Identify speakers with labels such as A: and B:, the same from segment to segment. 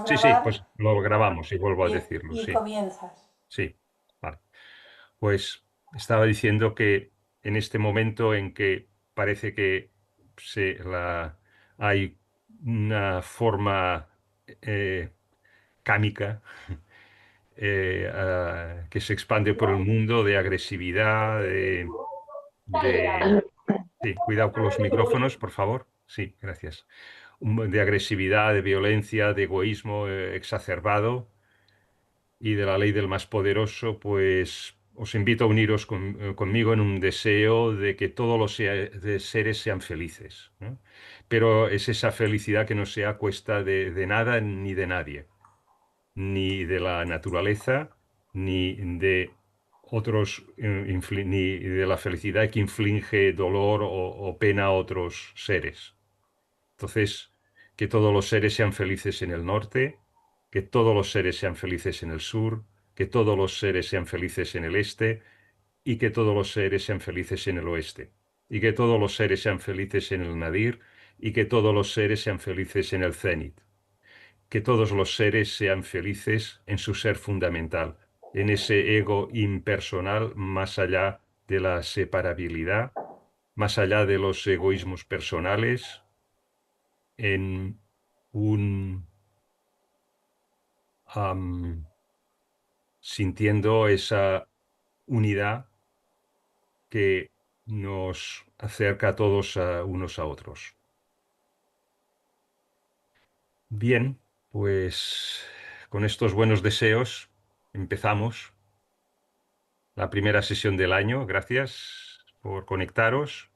A: Sí, sí,
B: Grabar
A: pues lo grabamos y vuelvo a
B: y,
A: decirlo,
B: y
A: sí,
B: comienzas.
A: sí. Vale. Pues estaba diciendo que en este momento en que parece que hay una forma eh, cámica que se expande por el mundo de agresividad, de... Sí, cuidado con los micrófonos, por favor. Sí, gracias. De agresividad, de violencia, de egoísmo exacerbado y de la ley del más poderoso, pues os invito a uniros conmigo en un deseo de que todos los seres sean felices, ¿no? Pero es esa felicidad que no sea a cuesta de nada ni de nadie, ni de la naturaleza, ni de otros, ni de la felicidad que inflige dolor o pena a otros seres. Entonces, que todos los seres sean felices en el norte, que todos los seres sean felices en el sur, que todos los seres sean felices en el este y que todos los seres sean felices en el oeste. Y que todos los seres sean felices en el nadir y que todos los seres sean felices en el cenit. Que todos los seres sean felices en su ser fundamental, en ese ego impersonal más allá de la separabilidad, más allá de los egoísmos personales en un sintiendo esa unidad que nos acerca a todos a unos a otros. Bien, pues con estos buenos deseos empezamos la primera sesión del año. Gracias por conectaros.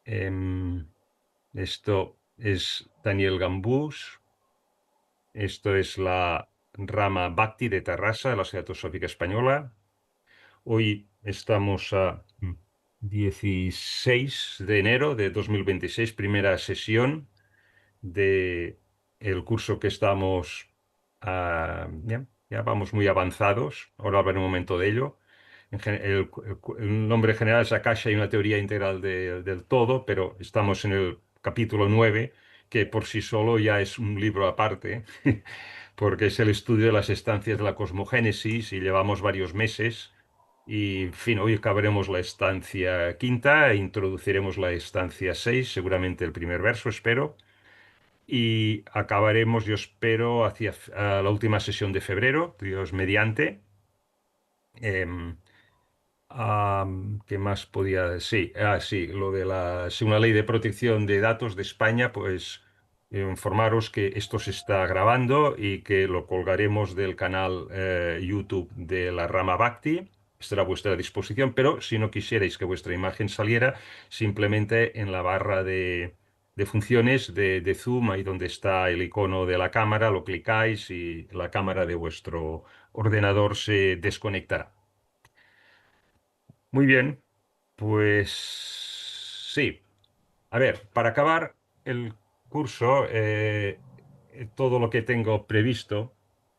A: Em, Esto es Daniel Gambús. Esto es la rama Bhakti de Tarrasa, de la Sociedad Teosófica Española. Hoy estamos a 16 de enero de 2026, primera sesión de el curso que estamos, ya vamos muy avanzados, ahora hablaré un momento de ello. El nombre general es Akasha y una teoría integral del todo, pero estamos en el capítulo 9, que por sí solo ya es un libro aparte, porque es el estudio de las estancias de la cosmogénesis y llevamos varios meses. Y, en fin, hoy acabaremos la estancia quinta e introduciremos la estancia 6, seguramente el primer verso, espero. Y acabaremos, yo espero, hacia la última sesión de febrero, Dios mediante. Em, ¿Qué más podía decir? Sí, lo de según la ley de protección de datos de España, pues informaros que esto se está grabando y que lo colgaremos del canal YouTube de la rama Bhakti. Estará a vuestra disposición, pero si no quisierais que vuestra imagen saliera, simplemente en la barra de funciones de Zoom, ahí donde está el icono de la cámara, lo clicáis y la cámara de vuestro ordenador se desconectará. Muy bien, pues sí. A ver, para acabar el curso, todo lo que tengo previsto,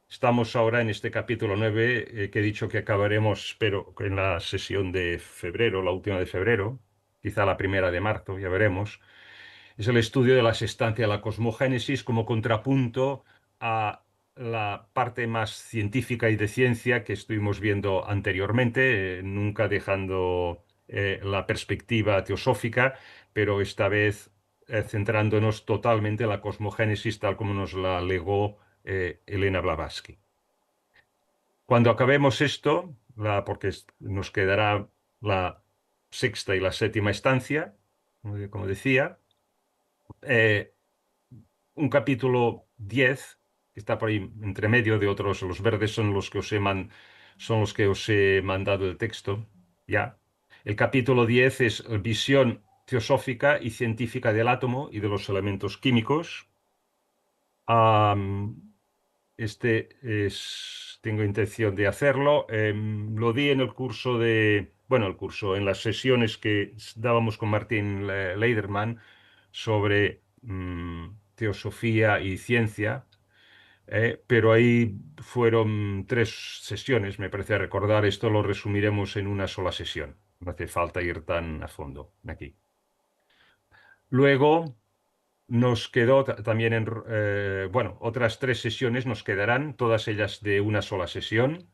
A: estamos ahora en este capítulo 9 que he dicho que acabaremos, espero, en la sesión de febrero, la última de febrero, quizá la primera de marzo, ya veremos. Es el estudio de las estancias de la cosmogénesis como contrapunto a la parte más científica y de ciencia que estuvimos viendo anteriormente, nunca dejando la perspectiva teosófica, pero esta vez centrándonos totalmente en la cosmogénesis tal como nos la legó Elena Blavatsky. Cuando acabemos esto, porque nos quedará la sexta y la séptima estancia, como decía, eh, un capítulo 10 que está por ahí entre medio de otros, los verdes son los que son los que os he mandado el texto, ya. El capítulo 10 es visión teosófica y científica del átomo y de los elementos químicos. Am, tengo intención de hacerlo. Lo di en el curso en las sesiones que dábamos con Martín Leiderman sobre teosofía y ciencia, pero ahí fueron tres sesiones, me parece recordar. Esto lo resumiremos en una sola sesión. No hace falta ir tan a fondo aquí. Luego. Nos quedó también bueno, otras 3 sesiones nos quedarán, todas ellas de una sola sesión.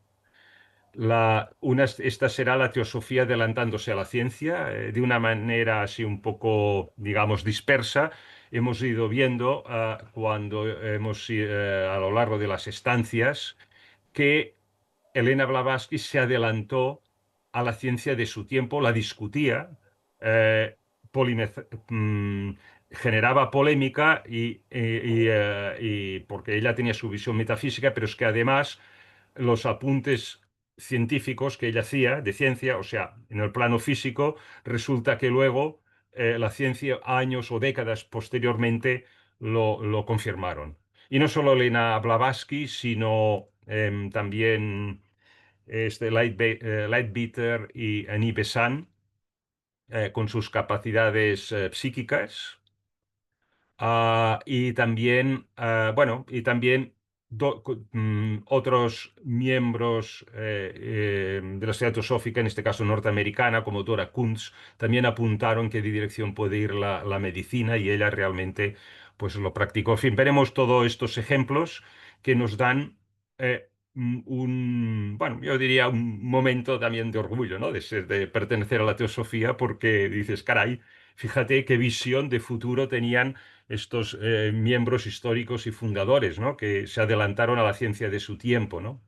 A: Esta será la teosofía adelantándose a la ciencia, de una manera así un poco, digamos, dispersa. Hemos ido viendo cuando a lo largo de las estancias que Elena Blavatsky se adelantó a la ciencia de su tiempo, la discutía, eh, polimez- mm, generaba polémica y porque ella tenía su visión metafísica, pero es que además los apuntes científicos que ella hacía de ciencia, o sea, en el plano físico, resulta que luego la ciencia años o décadas posteriormente lo confirmaron. Y no solo Elena Blavatsky, sino también Leadbeater y Annie Besant, con sus capacidades psíquicas. Y también, bueno, y también otros miembros de la sociedad teosófica, en este caso norteamericana, como Dora Kunz, también apuntaron qué dirección puede ir la medicina y ella realmente pues lo practicó. En fin, veremos todos estos ejemplos que nos dan bueno, yo diría un momento también de orgullo, ¿no? De pertenecer a la teosofía porque dices, caray, fíjate qué visión de futuro tenían estos miembros históricos y fundadores, ¿no? Que se adelantaron a la ciencia de su tiempo, ¿no?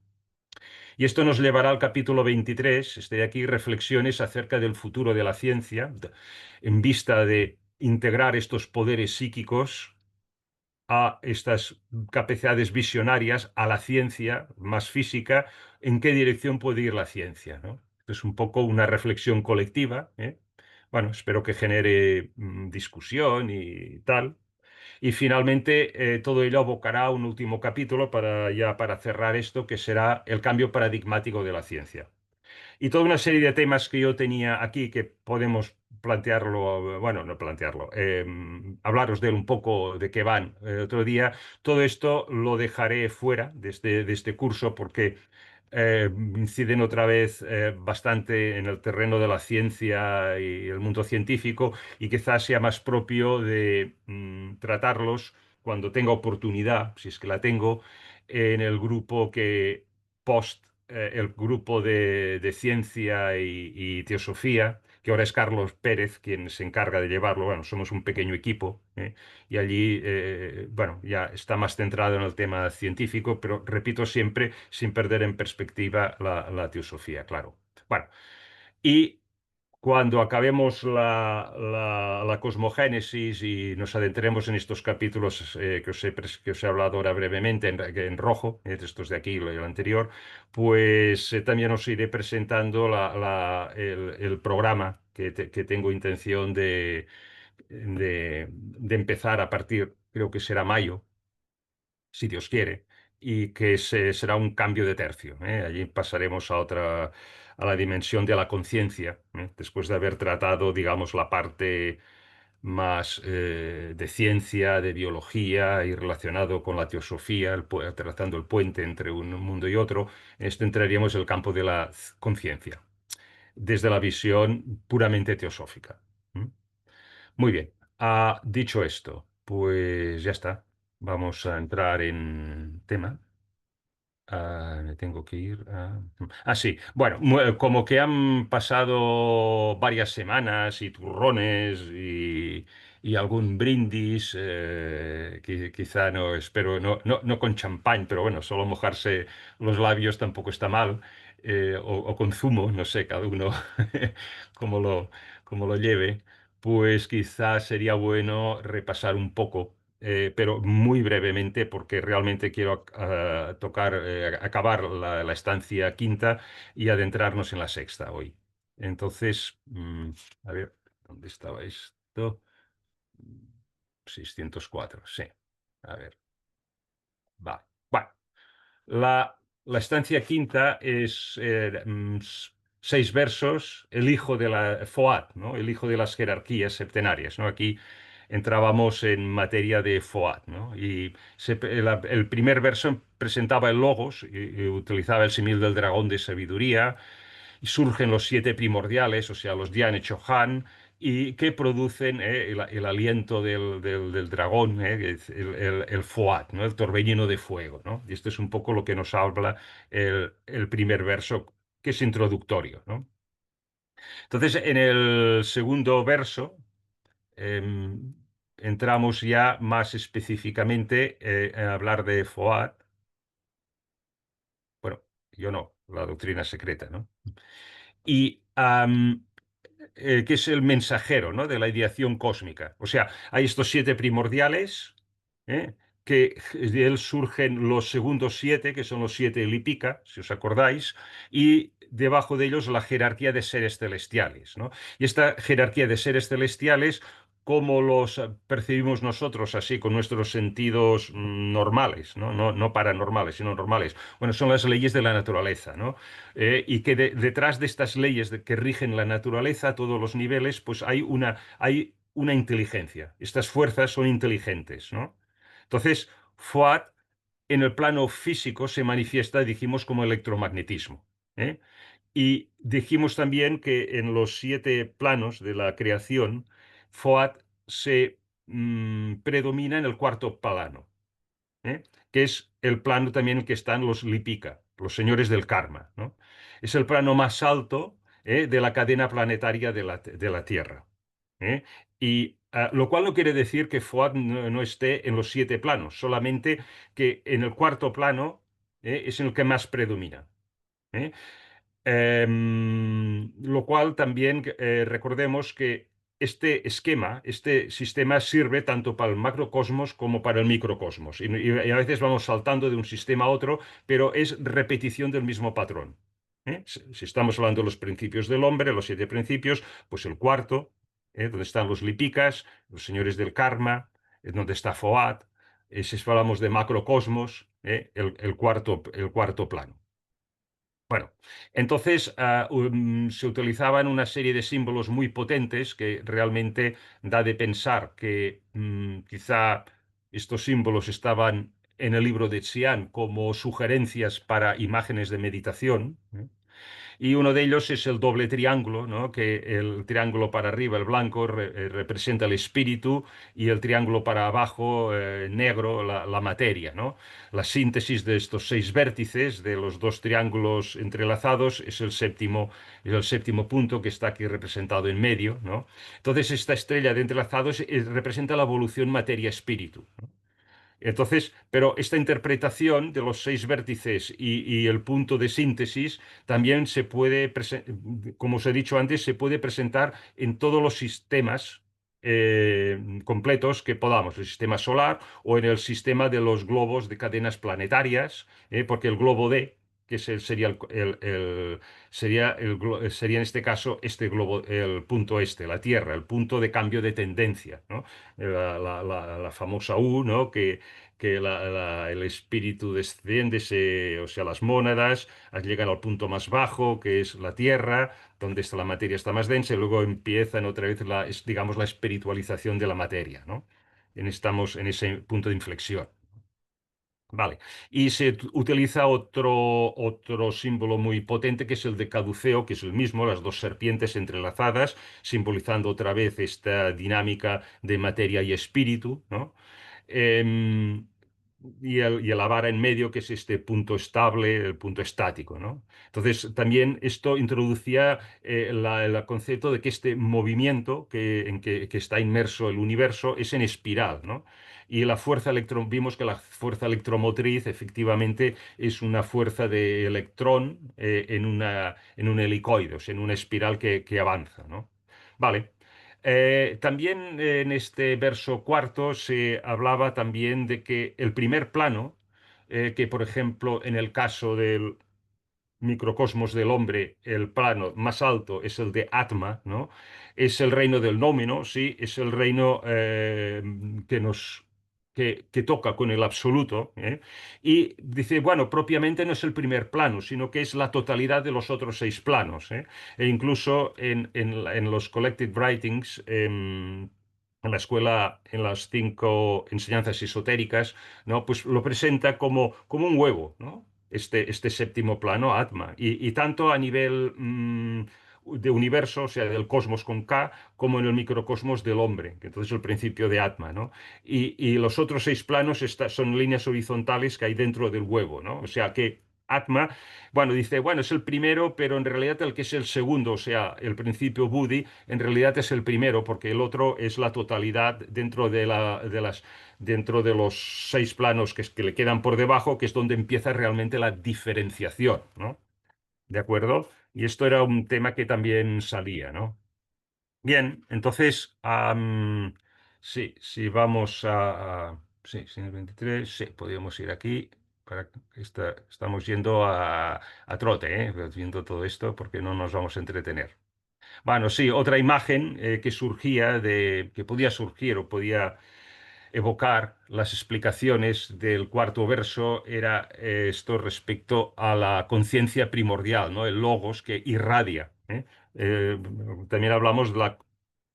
A: Y esto nos llevará al capítulo 23. Estoy aquí, reflexiones acerca del futuro de la ciencia, en vista de integrar estos poderes psíquicos a estas capacidades visionarias, a la ciencia más física, en qué dirección puede ir la ciencia, ¿no? Es un poco una reflexión colectiva, ¿eh? Bueno, espero que genere discusión y tal. Y finalmente, todo ello abocará a un último capítulo para cerrar esto, que será el cambio paradigmático de la ciencia. Y toda una serie de temas que yo tenía aquí que podemos plantearlo, bueno, no plantearlo, hablaros de él un poco, de qué van otro día. Todo esto lo dejaré fuera de este curso porque inciden otra vez bastante en el terreno de la ciencia y el mundo científico y quizás sea más propio de tratarlos cuando tenga oportunidad, si es que la tengo, en el grupo el grupo de ciencia y teosofía, que ahora es Carlos Pérez quien se encarga de llevarlo. Bueno, somos un pequeño equipo, y allí, bueno, ya está más centrado en el tema científico, pero repito siempre, sin perder en perspectiva la teosofía, claro. Bueno, y cuando acabemos la cosmogénesis y nos adentremos en estos capítulos que os he hablado ahora brevemente en rojo, estos de aquí y el anterior, pues también os iré presentando el programa que tengo intención de empezar a partir, creo que será mayo, si Dios quiere, y que será un cambio de tercio, ¿eh? Allí pasaremos a la dimensión de la conciencia, ¿eh? Después de haber tratado, digamos, la parte más de ciencia, de biología y relacionado con la teosofía, trazando el puente entre un mundo y otro. En esto entraríamos en el campo de la conciencia, desde la visión puramente teosófica. ¿Mm? Muy bien. Dicho esto, pues ya está. Vamos a entrar en tema. Me tengo que ir. Sí. Bueno, como que han pasado varias semanas y turrones y algún brindis, quizá no, espero, no con champán, pero bueno, solo mojarse los labios tampoco está mal, o con zumo, no sé, cada uno cómo cómo lo lleve, pues quizás sería bueno repasar un poco, pero muy brevemente, porque realmente quiero acabar la estancia quinta y adentrarnos en la sexta hoy. Entonces, a ver, ¿dónde estaba esto? 604, sí. A ver, va. Bueno, la estancia quinta es 6 versos, el hijo de la Foad, ¿no? El hijo de las jerarquías septenarias, ¿no? Aquí entrábamos en materia de Foad, ¿no? Y el primer verso presentaba el logos y utilizaba el símil del dragón de sabiduría y surgen los 7 primordiales, o sea, los Diane Chohan, y que producen el aliento del dragón, que es el Foat, ¿no? El torbellino de fuego, ¿no? Y esto es un poco lo que nos habla el primer verso, que es introductorio, ¿no? Entonces, en el segundo verso em, entramos ya más específicamente a hablar de Foat. Bueno, yo no, la doctrina secreta, ¿no? Y que es el mensajero, ¿no? De la ideación cósmica. O sea, hay estos siete primordiales, ¿eh? Que de él surgen los segundos siete, que son los siete lípica, si os acordáis, y debajo de ellos la jerarquía de seres celestiales, ¿no? Y esta jerarquía de seres celestiales, ¿cómo los percibimos nosotros así, con nuestros sentidos normales, ¿no? No paranormales, sino normales? Bueno, son las leyes de la naturaleza, ¿no? Y que detrás de estas leyes que rigen la naturaleza a todos los niveles, pues hay una inteligencia. Estas fuerzas son inteligentes, ¿no? Entonces, Fuad en el plano físico se manifiesta, dijimos, como electromagnetismo. ¿Eh? Y dijimos también que en los siete planos de la creación, Fuad se predomina en el cuarto plano, ¿eh? Que es el plano también en el que están los Lipika, los señores del karma, ¿no? Es el plano más alto, de la cadena planetaria de la Tierra. ¿Eh? Y lo cual no quiere decir que Fuad no esté en los siete planos, solamente que en el cuarto plano, es en el que más predomina. ¿Eh? Lo cual también recordemos que este esquema, este sistema sirve tanto para el macrocosmos como para el microcosmos. Y a veces vamos saltando de un sistema a otro, pero es repetición del mismo patrón. Si estamos hablando de los principios del hombre, los siete principios, pues el cuarto, donde están los lipicas, los señores del karma, donde está Foad, si hablamos de macrocosmos, el cuarto plano. Bueno, entonces se utilizaban una serie de símbolos muy potentes que realmente da de pensar que quizá estos símbolos estaban en el libro de Xi'an como sugerencias para imágenes de meditación. Y uno de ellos es el doble triángulo, ¿no? Que el triángulo para arriba, el blanco, representa el espíritu y el triángulo para abajo, negro, la materia, ¿no? La síntesis de estos seis vértices de los dos triángulos entrelazados es el séptimo punto que está aquí representado en medio, ¿no? Entonces, esta estrella de entrelazados representa la evolución materia-espíritu. Entonces, pero esta interpretación de los seis vértices y el punto de síntesis también se puede, como os he dicho antes, se puede presentar en todos los sistemas completos que podamos, el sistema solar o en el sistema de los globos de cadenas planetarias, porque el globo D, que sería en este caso este globo, el punto este, la Tierra, el punto de cambio de tendencia, ¿no? La famosa U, ¿no? Que el espíritu desciende, o sea, las mónadas, llegan al punto más bajo, que es la tierra, donde la materia está más densa, y luego empiezan otra vez digamos, la espiritualización de la materia, ¿no? Estamos en ese punto de inflexión. Vale. Y se utiliza otro símbolo muy potente, que es el de caduceo, que es el mismo, las dos serpientes entrelazadas, simbolizando otra vez esta dinámica de materia y espíritu, ¿no? Em, y la vara en medio, que es este punto estable, el punto estático, ¿no? Entonces, también esto introducía el concepto de que este movimiento en que está inmerso el universo es en espiral, ¿no? Y vimos que la fuerza electromotriz efectivamente es una fuerza de electrón en un helicoide, o sea, en una espiral que avanza, ¿no? Vale. También en este verso cuarto se hablaba también de que el primer plano, que por ejemplo en el caso del microcosmos del hombre, el plano más alto es el de Atma, ¿no? Es el reino del nómeno, sí, es el reino que toca con el absoluto, ¿eh? Y dice, bueno, propiamente no es el primer plano, sino que es la totalidad de los otros seis planos, ¿eh? E incluso en los collected writings, en la escuela, en las cinco enseñanzas esotéricas, ¿no? Pues lo presenta como un huevo, ¿no? Este séptimo plano, Atma. Y tanto a nivel de universo, o sea, del cosmos con K, como en el microcosmos del hombre, que entonces es el principio de Atma, ¿no? Y los otros 6 planos son líneas horizontales que hay dentro del huevo, ¿no? O sea que Atma, bueno, dice, bueno, es el primero, pero en realidad el que es el segundo, o sea, el principio Buddhi, en realidad es el primero, porque el otro es la totalidad dentro de los 6 planos que le quedan por debajo, que es donde empieza realmente la diferenciación, ¿no? ¿De acuerdo? Y esto era un tema que también salía, ¿no? Bien, entonces, sí, sí, vamos sí, 123, sí, podríamos ir aquí. Estamos yendo a trote, ¿eh? Viendo todo esto porque no nos vamos a entretener. Bueno, sí, otra imagen que surgía que podía surgir o podía evocar las explicaciones del cuarto verso era esto respecto a la conciencia primordial, ¿no? El logos que irradia, ¿eh? Eh, También hablamos de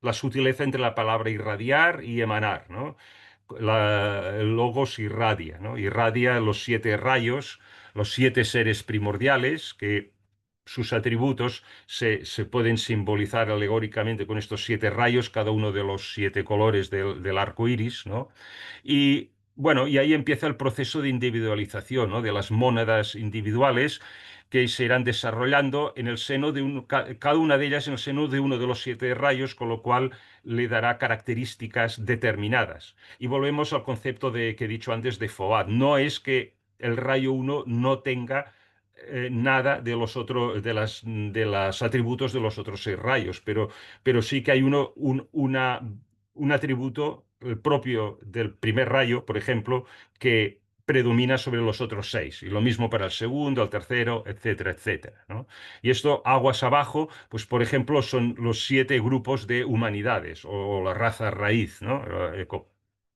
A: la sutileza entre la palabra irradiar y emanar, ¿no? El logos irradia, ¿no? Irradia los 7 rayos, los 7 seres primordiales que sus atributos se pueden simbolizar alegóricamente con estos 7 rayos, cada uno de los 7 colores del arco iris, ¿no? Y bueno, y ahí empieza el proceso de individualización, ¿no? De las mónadas individuales que se irán desarrollando en el seno cada una de ellas en el seno de uno de los 7 rayos, con lo cual le dará características determinadas. Y volvemos al concepto que he dicho antes de Foad. No es que el rayo uno no tenga nada de los otros, de los atributos de los otros 6 rayos, pero sí que hay un atributo propio del primer rayo, por ejemplo, que predomina sobre los otros 6. Y lo mismo para el segundo, el tercero, etcétera, etcétera, ¿no? Y esto, aguas abajo, pues por ejemplo, son los 7 grupos de humanidades o la raza raíz, ¿no?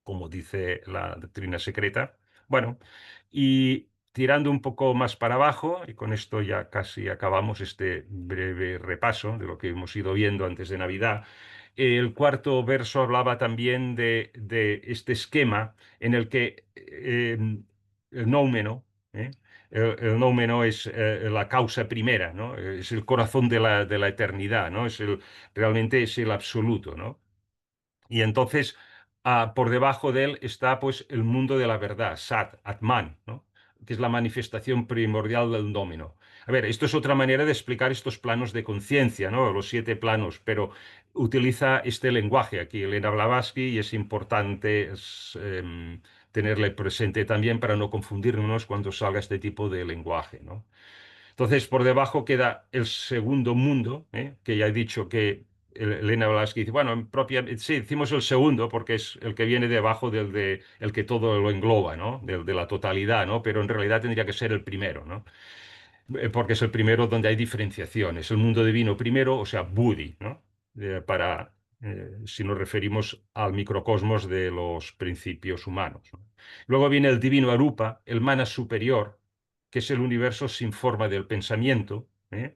A: Como dice la doctrina secreta. Bueno, y tirando un poco más para abajo, y con esto ya casi acabamos este breve repaso de lo que hemos ido viendo antes de Navidad. El cuarto verso hablaba también de este esquema en el que el noumeno, ¿eh? El noumeno es la causa primera, ¿no? Es el corazón de la eternidad, ¿no? Realmente es el absoluto, ¿no? Y entonces, por debajo de él está pues el mundo de la verdad, Sat, Atman, ¿no? Que es la manifestación primordial del domino. A ver, esto es otra manera de explicar estos planos de conciencia, ¿no? Los 7 planos, pero utiliza este lenguaje aquí, Elena Blavatsky, y es importante tenerle presente también para no confundirnos cuando salga este tipo de lenguaje, ¿no? Entonces, por debajo queda el segundo mundo, ¿eh? Que ya he dicho que Elena Blavatsky dice, bueno, sí, decimos el segundo porque es el que viene debajo el que todo lo engloba, ¿no? De la totalidad, ¿no? Pero en realidad tendría que ser el primero, ¿no? Porque es el primero donde hay diferenciación. Es el mundo divino primero, o sea, Buddhi, ¿no? Si nos referimos al microcosmos de los principios humanos, ¿no? Luego viene el divino Arupa, el mana superior, que es el universo sin forma del pensamiento, ¿eh?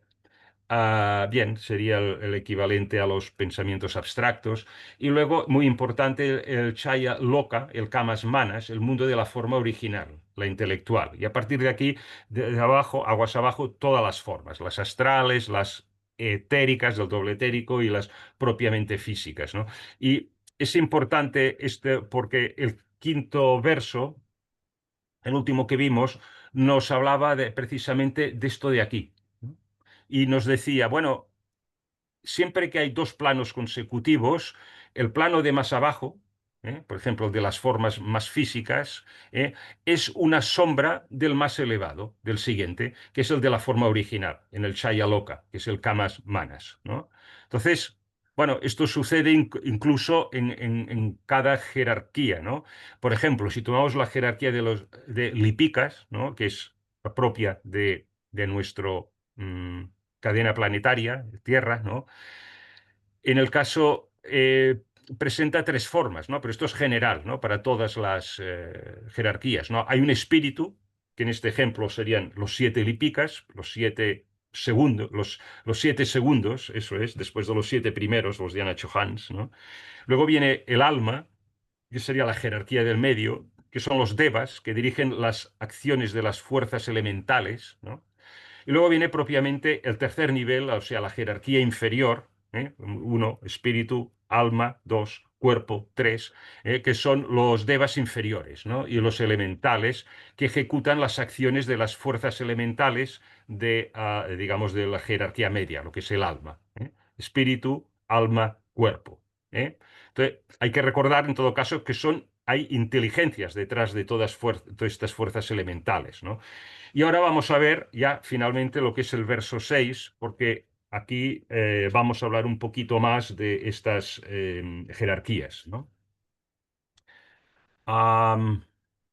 A: Bien, sería el equivalente a los pensamientos abstractos. Y luego, muy importante, el Chaya Loka, el Kamas Manas, el mundo de la forma original, la intelectual. Y a partir de aquí, de abajo, aguas abajo, todas las formas, las astrales, las etéricas, del doble etérico y las propiamente físicas, ¿no? Y es importante porque el quinto verso, el último que vimos, nos hablaba precisamente de esto de aquí, ¿no? Y nos decía, bueno, siempre que hay 2 planos consecutivos, el plano de más abajo, por ejemplo, el de las formas más físicas, es una sombra del más elevado, del siguiente, que es el de la forma original, en el Chayaloka, que es el Kamas Manas, ¿no? Entonces, bueno, esto sucede incluso en cada jerarquía, ¿no? Por ejemplo, si tomamos la jerarquía de Lipicas, ¿no? Que es la propia de nuestro cadena planetaria, Tierra, ¿no? En el caso, presenta 3 formas, ¿no? Pero esto es general, ¿no? Para todas las jerarquías, ¿no? Hay un espíritu, que en este ejemplo serían los 7 lípicas, los 7 segundos, eso es, después de los 7 primeros, los Diana Chohans, ¿no? Luego viene el alma, que sería la jerarquía del medio, que son los devas, que dirigen las acciones de las fuerzas elementales, ¿no? Y luego viene propiamente el tercer nivel, o sea, la jerarquía inferior, ¿eh? Uno, espíritu, alma, dos, cuerpo, tres, que son los devas inferiores, ¿no? Y los elementales que ejecutan las acciones de las fuerzas elementales de, digamos, de la jerarquía media, lo que es el alma, ¿eh? Espíritu, alma, cuerpo, ¿eh? Entonces, hay que recordar en todo caso que hay inteligencias detrás de todas estas fuerzas elementales, ¿no? Y ahora vamos a ver ya finalmente lo que es el verso 6, porque aquí vamos a hablar un poquito más de estas jerarquías, ¿no? Am,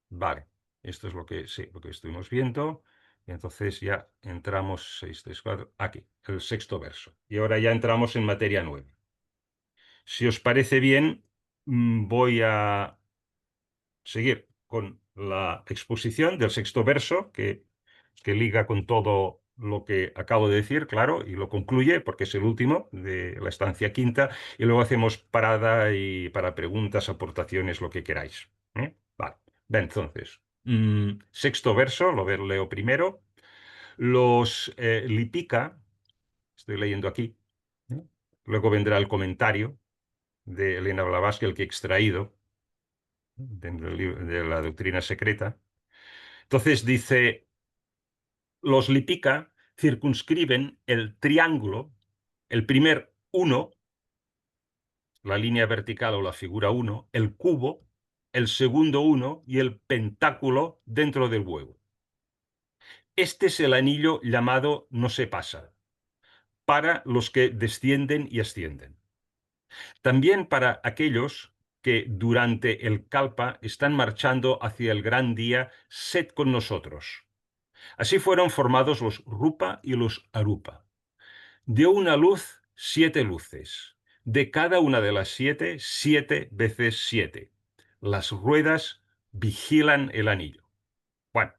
A: vale, esto es sí, lo que estuvimos viendo. Y entonces ya entramos, 6, 3, 4, aquí, el sexto verso. Y ahora ya entramos en materia nueva. Si os parece bien, voy a seguir con la exposición del sexto verso, que liga con todo lo que acabo de decir, claro, y lo concluye porque es el último de la estancia quinta, y luego hacemos parada y para preguntas, aportaciones, lo que queráis. ¿Eh? Vale. Bien, entonces, sexto verso, leo primero. Los Lipica, estoy leyendo aquí, ¿eh? Luego vendrá el comentario de Elena Blavatsky, el que he extraído de la doctrina secreta. Entonces dice, los Lipica circunscriben el triángulo, el primer uno, la línea vertical o la figura uno, el cubo, el segundo uno y el pentáculo dentro del huevo. Este es el anillo llamado no se pasa, para los que descienden y ascienden. También para aquellos que durante el Kalpa están marchando hacia el gran día, sed con nosotros. Así fueron formados los Rupa y los Arupa. De una luz, 7 luces. De cada una de las 7, 7 veces 7. Las ruedas vigilan el anillo. Bueno,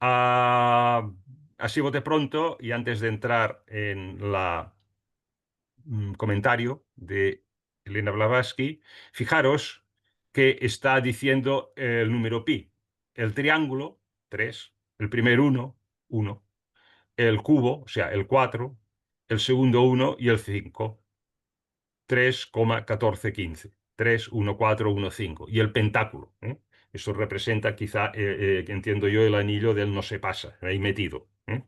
A: ah, así bote pronto y antes de entrar en la comentario de Elena Blavatsky, fijaros que está diciendo el número pi. El triángulo, 3, el primer uno, 1, el cubo, o sea, el 4, el segundo uno y el 5, 3,1415. 3, 1, 4, 1, 5. Y el pentáculo, ¿eh? Eso representa quizá, entiendo yo, el anillo del no se pasa, ahí metido, ¿eh?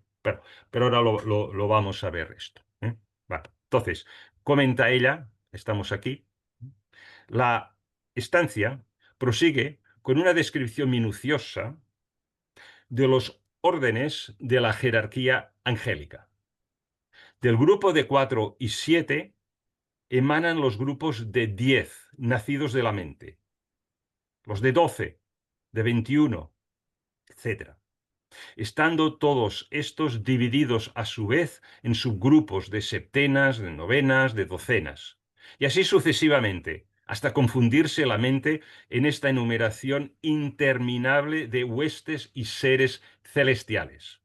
A: Pero ahora lo vamos a ver esto, ¿eh? Vale. Entonces, comenta ella, estamos aquí, la estancia prosigue con una descripción minuciosa de los órdenes de la jerarquía angélica. Del grupo de 4 y 7 emanan los grupos de 10 nacidos de la mente, los de 12, de 21, etc. Estando todos estos divididos a su vez en subgrupos de septenas, de novenas, de docenas, y así sucesivamente, hasta confundirse la mente en esta enumeración interminable de huestes y seres celestiales,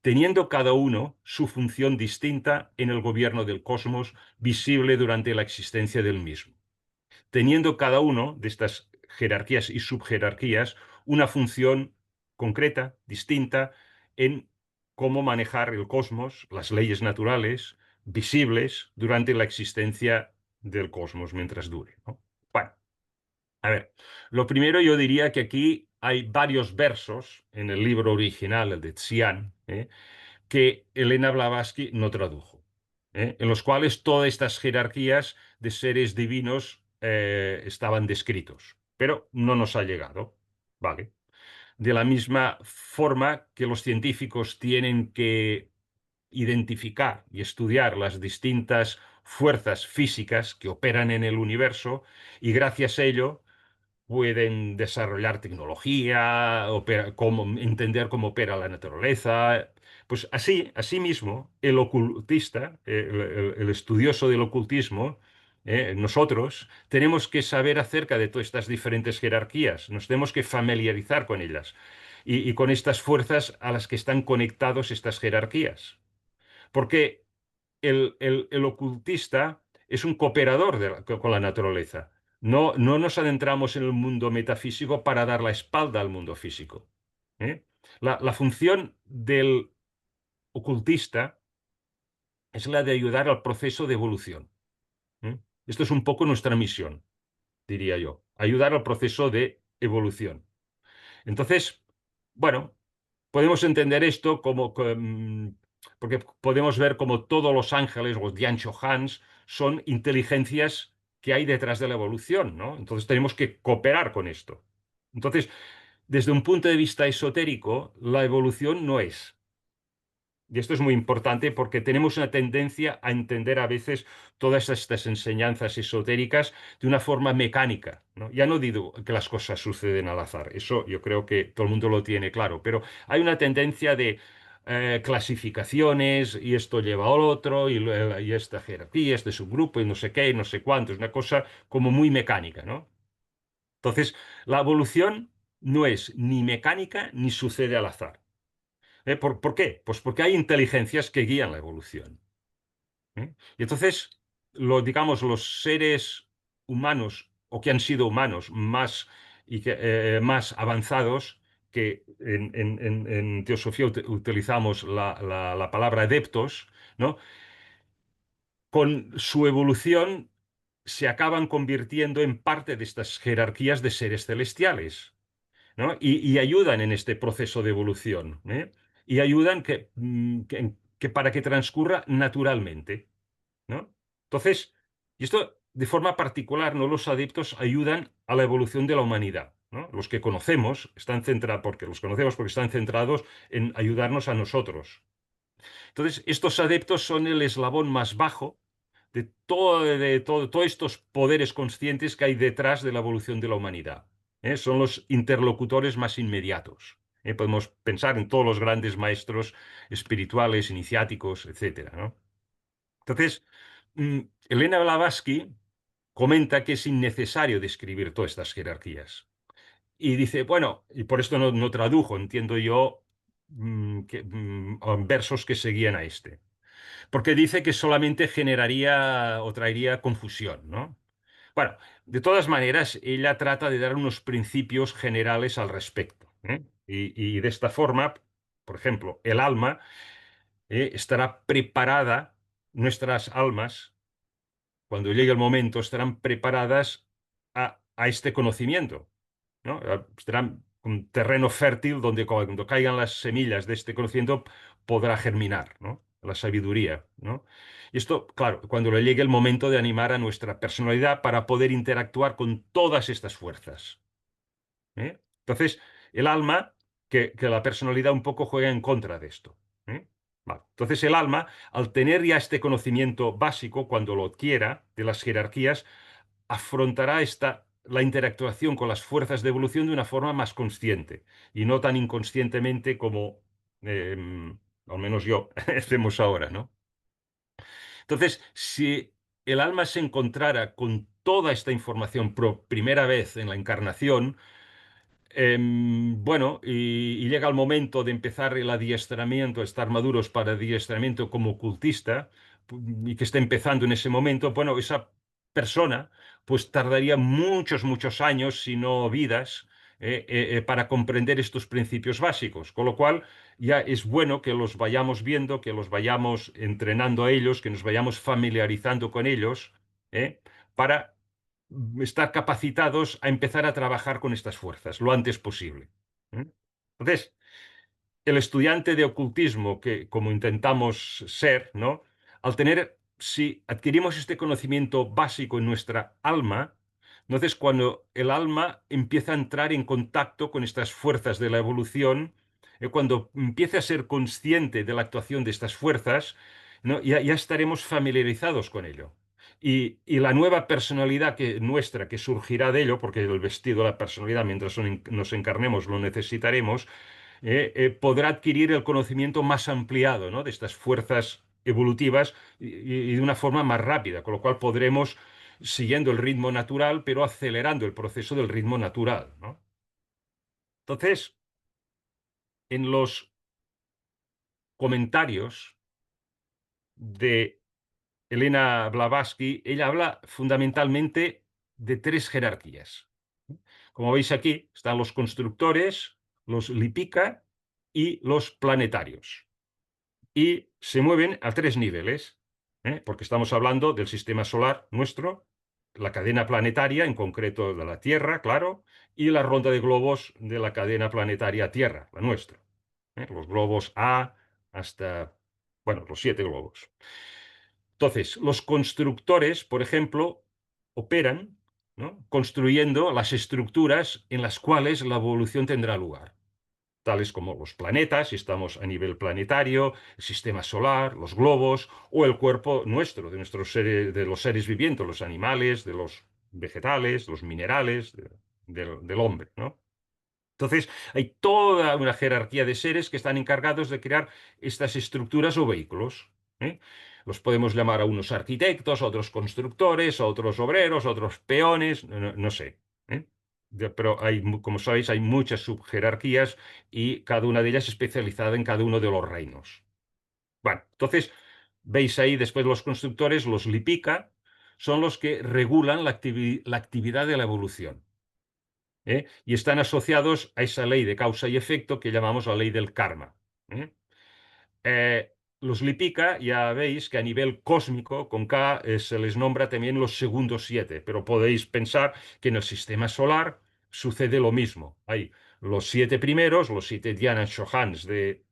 A: teniendo cada uno su función distinta en el gobierno del cosmos, visible durante la existencia del mismo, teniendo cada uno de estas jerarquías y subjerarquías una función concreta, distinta, en cómo manejar el cosmos, las leyes naturales, visibles durante la existencia del cosmos mientras dure, ¿no? Bueno, a ver, lo primero yo diría que aquí hay varios versos en el libro original, el de Xi'an, que Elena Blavatsky no tradujo, en los cuales todas estas jerarquías de seres divinos estaban descritos, pero no nos ha llegado, ¿vale? De la misma forma que los científicos tienen que identificar y estudiar las distintas fuerzas físicas que operan en el universo y gracias a ello pueden desarrollar tecnología, entender cómo opera la naturaleza. Pues así mismo, el ocultista, el estudioso del ocultismo, nosotros tenemos que saber acerca de todas estas diferentes jerarquías, nos tenemos que familiarizar con ellas y con estas fuerzas a las que están conectados estas jerarquías. Porque el ocultista es un cooperador con la naturaleza. No nos adentramos en el mundo metafísico para dar la espalda al mundo físico, ¿eh? La función del ocultista es la de ayudar al proceso de evolución. ¿Eh? Esto es un poco nuestra misión, diría yo, ayudar al proceso de evolución. Entonces, bueno, podemos entender esto porque podemos ver como todos los ángeles, los Diancho Hans, son inteligencias que hay detrás de la evolución, ¿no? Entonces tenemos que cooperar con esto. Entonces, desde un punto de vista esotérico, la evolución no es. Y esto es muy importante porque tenemos una tendencia a entender a veces todas estas enseñanzas esotéricas de una forma mecánica, ¿no? Ya no digo que las cosas suceden al azar, eso yo creo que todo el mundo lo tiene claro, pero hay una tendencia de clasificaciones y esto lleva al otro y esta jerarquía, este subgrupo y no sé qué y no sé cuánto, es una cosa como muy mecánica, ¿no? Entonces, la evolución no es ni mecánica ni sucede al azar. ¿Por qué? Pues porque hay inteligencias que guían la evolución. Y entonces, digamos, los seres humanos o que han sido humanos más avanzados, que en teosofía utilizamos la palabra adeptos, ¿no? Con su evolución se acaban convirtiendo en parte de estas jerarquías de seres celestiales. ¿No? Y ayudan en este proceso de evolución, ¿eh? Y ayudan que para que transcurra naturalmente, ¿no? Entonces, y esto de forma particular, ¿no? Los adeptos ayudan a la evolución de la humanidad, ¿no? Los que conocemos están centrados, porque los conocemos porque están centrados en ayudarnos a nosotros. Entonces, estos adeptos son el eslabón más bajo todos estos poderes conscientes que hay detrás de la evolución de la humanidad. Son los interlocutores más inmediatos. Podemos pensar en todos los grandes maestros espirituales, iniciáticos, etcétera, ¿no? Entonces, mm, Elena Blavatsky comenta que es innecesario describir todas estas jerarquías. Y dice, bueno, y por esto no tradujo, entiendo yo, versos que seguían a este. Porque dice que solamente generaría o traería confusión, ¿no? Bueno, de todas maneras, ella trata de dar unos principios generales al respecto, ¿eh? Y de esta forma, por ejemplo, el alma estará preparada, nuestras almas, cuando llegue el momento, estarán preparadas a este conocimiento, ¿no? Será un terreno fértil donde cuando caigan las semillas de este conocimiento podrá germinar, ¿no? La sabiduría, ¿no? Y esto, claro, cuando le llegue el momento de animar a nuestra personalidad para poder interactuar con todas estas fuerzas, ¿eh? Entonces, el alma, que la personalidad un poco juega en contra de esto, ¿eh? Vale. Entonces, el alma, al tener ya este conocimiento básico, cuando lo adquiera, de las jerarquías, afrontará la interactuación con las fuerzas de evolución de una forma más consciente y no tan inconscientemente como, al menos yo, hacemos ahora, ¿no? Entonces, si el alma se encontrara con toda esta información por primera vez en la encarnación, bueno, y llega el momento de empezar el adiestramiento, estar maduros para adiestramiento como ocultista, y que está empezando en ese momento, bueno, esa persona pues tardaría muchos, muchos años, si no vidas, para comprender estos principios básicos. Con lo cual, ya es bueno que los vayamos viendo, que los vayamos entrenando a ellos, que nos vayamos familiarizando con ellos, para estar capacitados a empezar a trabajar con estas fuerzas lo antes posible. ¿Eh? Entonces, el estudiante de ocultismo, que como intentamos ser, ¿no? Si adquirimos este conocimiento básico en nuestra alma, entonces cuando el alma empieza a entrar en contacto con estas fuerzas de la evolución, cuando empiece a ser consciente de la actuación de estas fuerzas, ¿no? Ya estaremos familiarizados con ello. Y la nueva personalidad nuestra que surgirá de ello, porque el vestido, la personalidad, mientras nos encarnemos, lo necesitaremos, podrá adquirir el conocimiento más ampliado, ¿no? De estas fuerzas evolutivas y de una forma más rápida, con lo cual podremos, siguiendo el ritmo natural, pero acelerando el proceso del ritmo natural, ¿no? Entonces, en los comentarios de Elena Blavatsky, ella habla fundamentalmente de tres jerarquías. Como veis aquí, están los constructores, los lipika y los planetarios. Y se mueven a tres niveles, porque estamos hablando del sistema solar nuestro, la cadena planetaria, en concreto de la Tierra, claro, y la ronda de globos de la cadena planetaria Tierra, la nuestra. Los globos A hasta, bueno, los 7 globos. Entonces, los constructores, por ejemplo, operan, ¿no?, construyendo las estructuras en las cuales la evolución tendrá lugar, tales como los planetas, si estamos a nivel planetario, el sistema solar, los globos o el cuerpo nuestro, de nuestros seres, de los seres vivientes, los animales, de los vegetales, los minerales, del hombre, ¿no? Entonces, hay toda una jerarquía de seres que están encargados de crear estas estructuras o vehículos, ¿eh? Los podemos llamar a unos arquitectos, a otros constructores, a otros obreros, a otros peones, no sé, ¿eh? Pero hay, como sabéis, hay muchas subjerarquías y cada una de ellas especializada en cada uno de los reinos. Bueno, entonces, veis ahí después los constructores, los lipica, son los que regulan la actividad de la evolución. Y están asociados a esa ley de causa y efecto que llamamos la ley del karma. ¿eh? Los Lipica, ya veis que a nivel cósmico, con K, se les nombra también los segundos 7, pero podéis pensar que en el sistema solar sucede lo mismo. Hay los 7 primeros, los 7 Dhyana Shohans del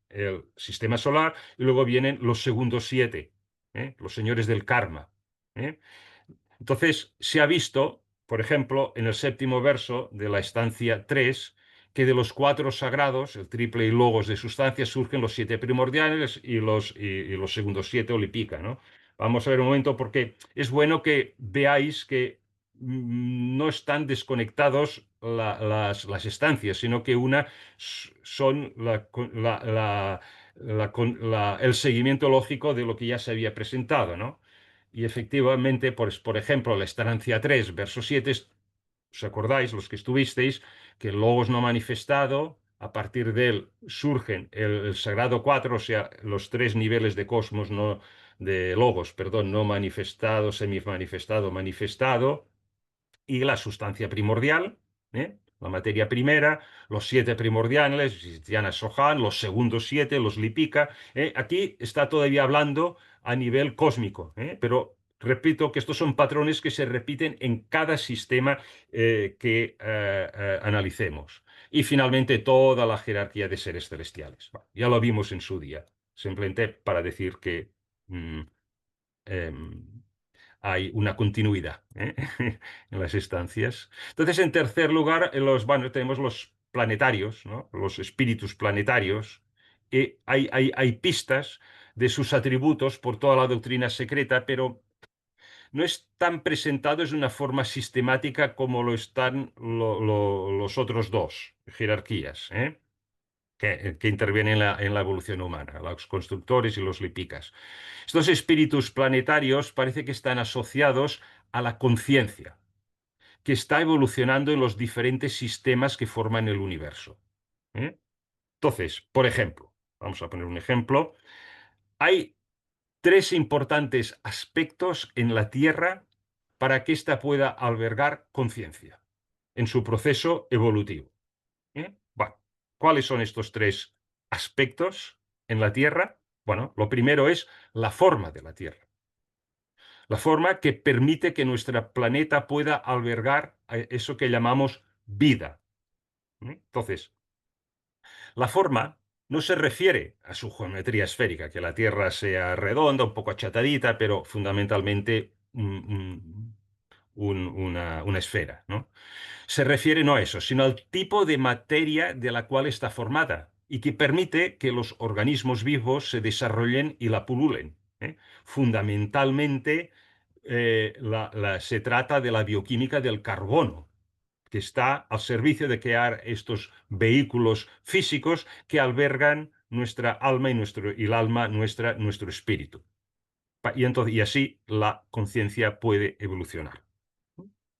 A: sistema solar, y luego vienen los segundos 7, los señores del karma. ¿eh? Entonces, se ha visto, por ejemplo, en el séptimo verso de la estancia 3, que de los 4 sagrados, el triple y logos de sustancia, surgen los 7 primordiales y los segundos 7 olipica, ¿no? Vamos a ver un momento porque es bueno que veáis que no están desconectados las estancias, sino que una son el seguimiento lógico de lo que ya se había presentado, ¿no? Y efectivamente, por ejemplo, la estancia 3, verso 7, ¿os acordáis, los que estuvisteis, que el logos no manifestado, a partir de él surgen el sagrado 4, o sea, los 3 niveles de cosmos, no, de logos, perdón, no manifestado, semimanifestado, manifestado, y la sustancia primordial, la materia primera, los 7 primordiales, Diana Sohan, los segundos 7, los Lipica. Aquí está todavía hablando a nivel cósmico, pero repito que estos son patrones que se repiten en cada sistema que analicemos. Y finalmente toda la jerarquía de seres celestiales. Bueno, ya lo vimos en su día, simplemente para decir que mm, em, hay una continuidad, en las estancias. Entonces, en tercer lugar, bueno, tenemos los planetarios, ¿no?, los espíritus planetarios. Y hay pistas de sus atributos por toda la doctrina secreta, pero no están presentados de una forma sistemática como lo están los otros dos jerarquías, que intervienen en la evolución humana, los constructores y los lipicas. Estos espíritus planetarios parece que están asociados a la conciencia, que está evolucionando en los diferentes sistemas que forman el universo. ¿eh? Entonces, por ejemplo, vamos a poner un ejemplo, hay 3 importantes aspectos en la Tierra para que ésta pueda albergar conciencia en su proceso evolutivo. Bueno, ¿cuáles son estos 3 aspectos en la Tierra? Bueno, lo primero es la forma de la Tierra. La forma que permite que nuestro planeta pueda albergar eso que llamamos vida. Entonces, la forma no se refiere a su geometría esférica, que la Tierra sea redonda, un poco achatadita, pero fundamentalmente una esfera, ¿no? Se refiere no a eso, sino al tipo de materia de la cual está formada y que permite que los organismos vivos se desarrollen y la pululen. Fundamentalmente, se trata de la bioquímica del carbono, que está al servicio de crear estos vehículos físicos que albergan nuestra alma y el alma nuestro espíritu. Y así la conciencia puede evolucionar.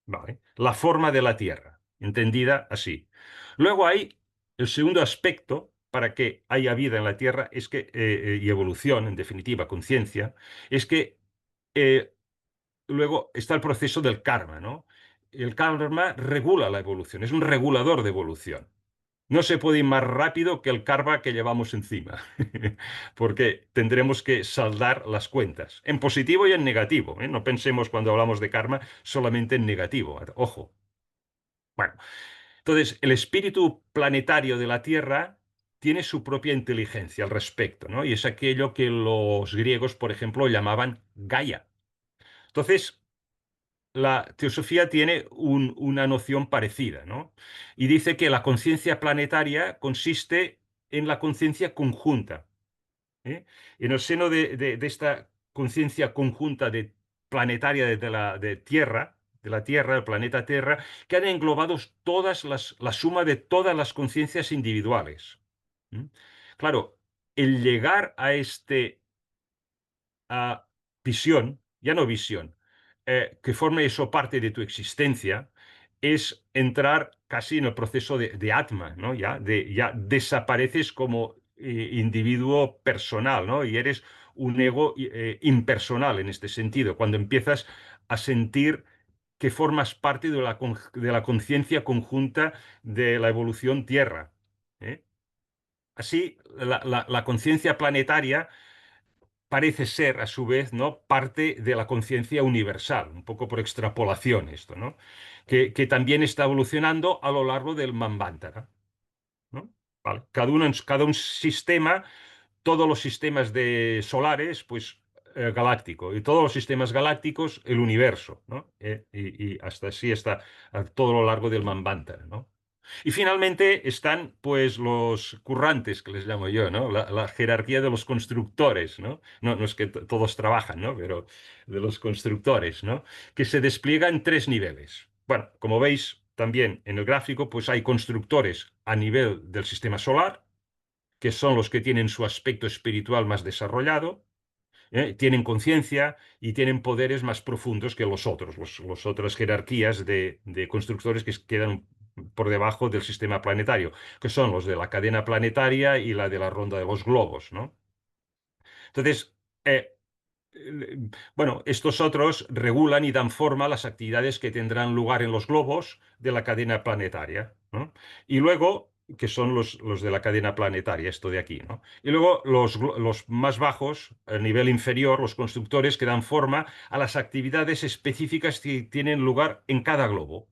A: Vale. La forma de la Tierra, entendida así. Luego hay el segundo aspecto para que haya vida en la Tierra y evolución, en definitiva, conciencia, es que eh, luego está el proceso del karma, ¿no? El karma regula la evolución, es un regulador de evolución. No se puede ir más rápido que el karma que llevamos encima, porque tendremos que saldar las cuentas, en positivo y en negativo, ¿eh? No pensemos cuando hablamos de karma solamente en negativo. Ojo. Bueno, entonces el espíritu planetario de la Tierra tiene su propia inteligencia al respecto, ¿no? Y es aquello que los griegos, por ejemplo, llamaban Gaia. Entonces, la teosofía tiene una noción parecida, ¿no? Y dice que la conciencia planetaria consiste en la conciencia conjunta, ¿eh? En el seno de esta conciencia conjunta planetaria de Tierra, de la Tierra, el planeta Tierra, que han englobado la suma de todas las conciencias individuales. ¿Mm? Claro, el llegar a a visión, ya no visión, que forme eso parte de tu existencia, es entrar casi en el proceso de Atma, ¿no? Ya desapareces como individuo personal, ¿no? Y eres un ego impersonal en este sentido, cuando empiezas a sentir que formas parte de la conciencia conjunta de la evolución Tierra, ¿eh? Así, la conciencia planetaria parece ser, a su vez, ¿no? Parte de la conciencia universal, un poco por extrapolación esto, ¿no? Que también está evolucionando a lo largo del Manvantara, ¿no? Vale. Cada un sistema, todos los sistemas solares, pues galáctico, y todos los sistemas galácticos, el universo, ¿no? Y hasta así está a todo lo largo del Manvantara, ¿no? Y finalmente están, pues, los currantes, que les llamo yo, ¿no? La jerarquía de los constructores, ¿no? No es que todos trabajan, ¿no? Pero de los constructores, ¿no? Que se despliega en tres niveles. Bueno, como veis también en el gráfico, pues hay constructores a nivel del sistema solar, que son los que tienen su aspecto espiritual más desarrollado, tienen conciencia y tienen poderes más profundos que los otros, las otras jerarquías de constructores que quedan por debajo del sistema planetario, que son los de la cadena planetaria y la de la ronda de los globos, ¿no? Entonces, eh, bueno, estos otros regulan y dan forma a las actividades que tendrán lugar en los globos de la cadena planetaria, ¿no? Y luego, que son los de la cadena planetaria, esto de aquí, ¿no? Y luego los más bajos, a nivel inferior, los constructores que dan forma a las actividades específicas que tienen lugar en cada globo,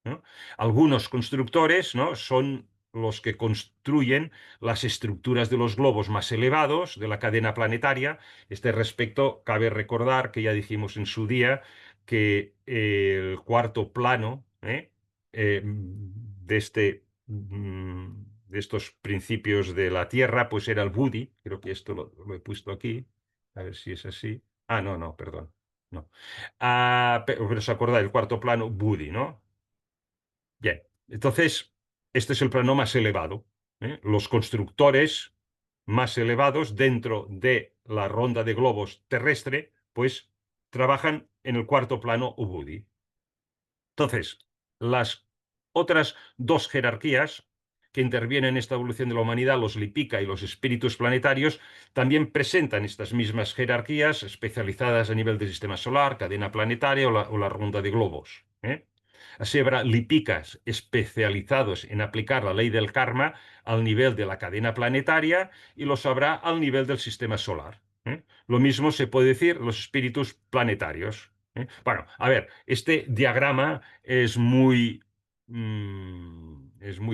A: ¿no? Algunos constructores, ¿no? Son los que construyen las estructuras de los globos más elevados de la cadena planetaria. Este respecto, cabe recordar que ya dijimos en su día que el cuarto plano, de estos principios de la Tierra, pues era el Budi. Creo que esto lo he puesto aquí. A ver si es así. Ah, no, perdón. No. Pero os acordáis, el cuarto plano, Budi, ¿no? Bien, entonces, este es el plano más elevado, ¿eh? Los constructores más elevados dentro de la ronda de globos terrestre, pues trabajan en el cuarto plano Ubudi. Entonces, las otras dos jerarquías que intervienen en esta evolución de la humanidad, los Lipika y los espíritus planetarios, también presentan estas mismas jerarquías especializadas a nivel del sistema solar, cadena planetaria o la ronda de globos, ¿eh? Así habrá Lipikas especializados en aplicar la ley del karma al nivel de la cadena planetaria y los habrá al nivel del sistema solar, ¿eh? Lo mismo se puede decir los espíritus planetarios, ¿eh? Bueno, a ver, este diagrama es muy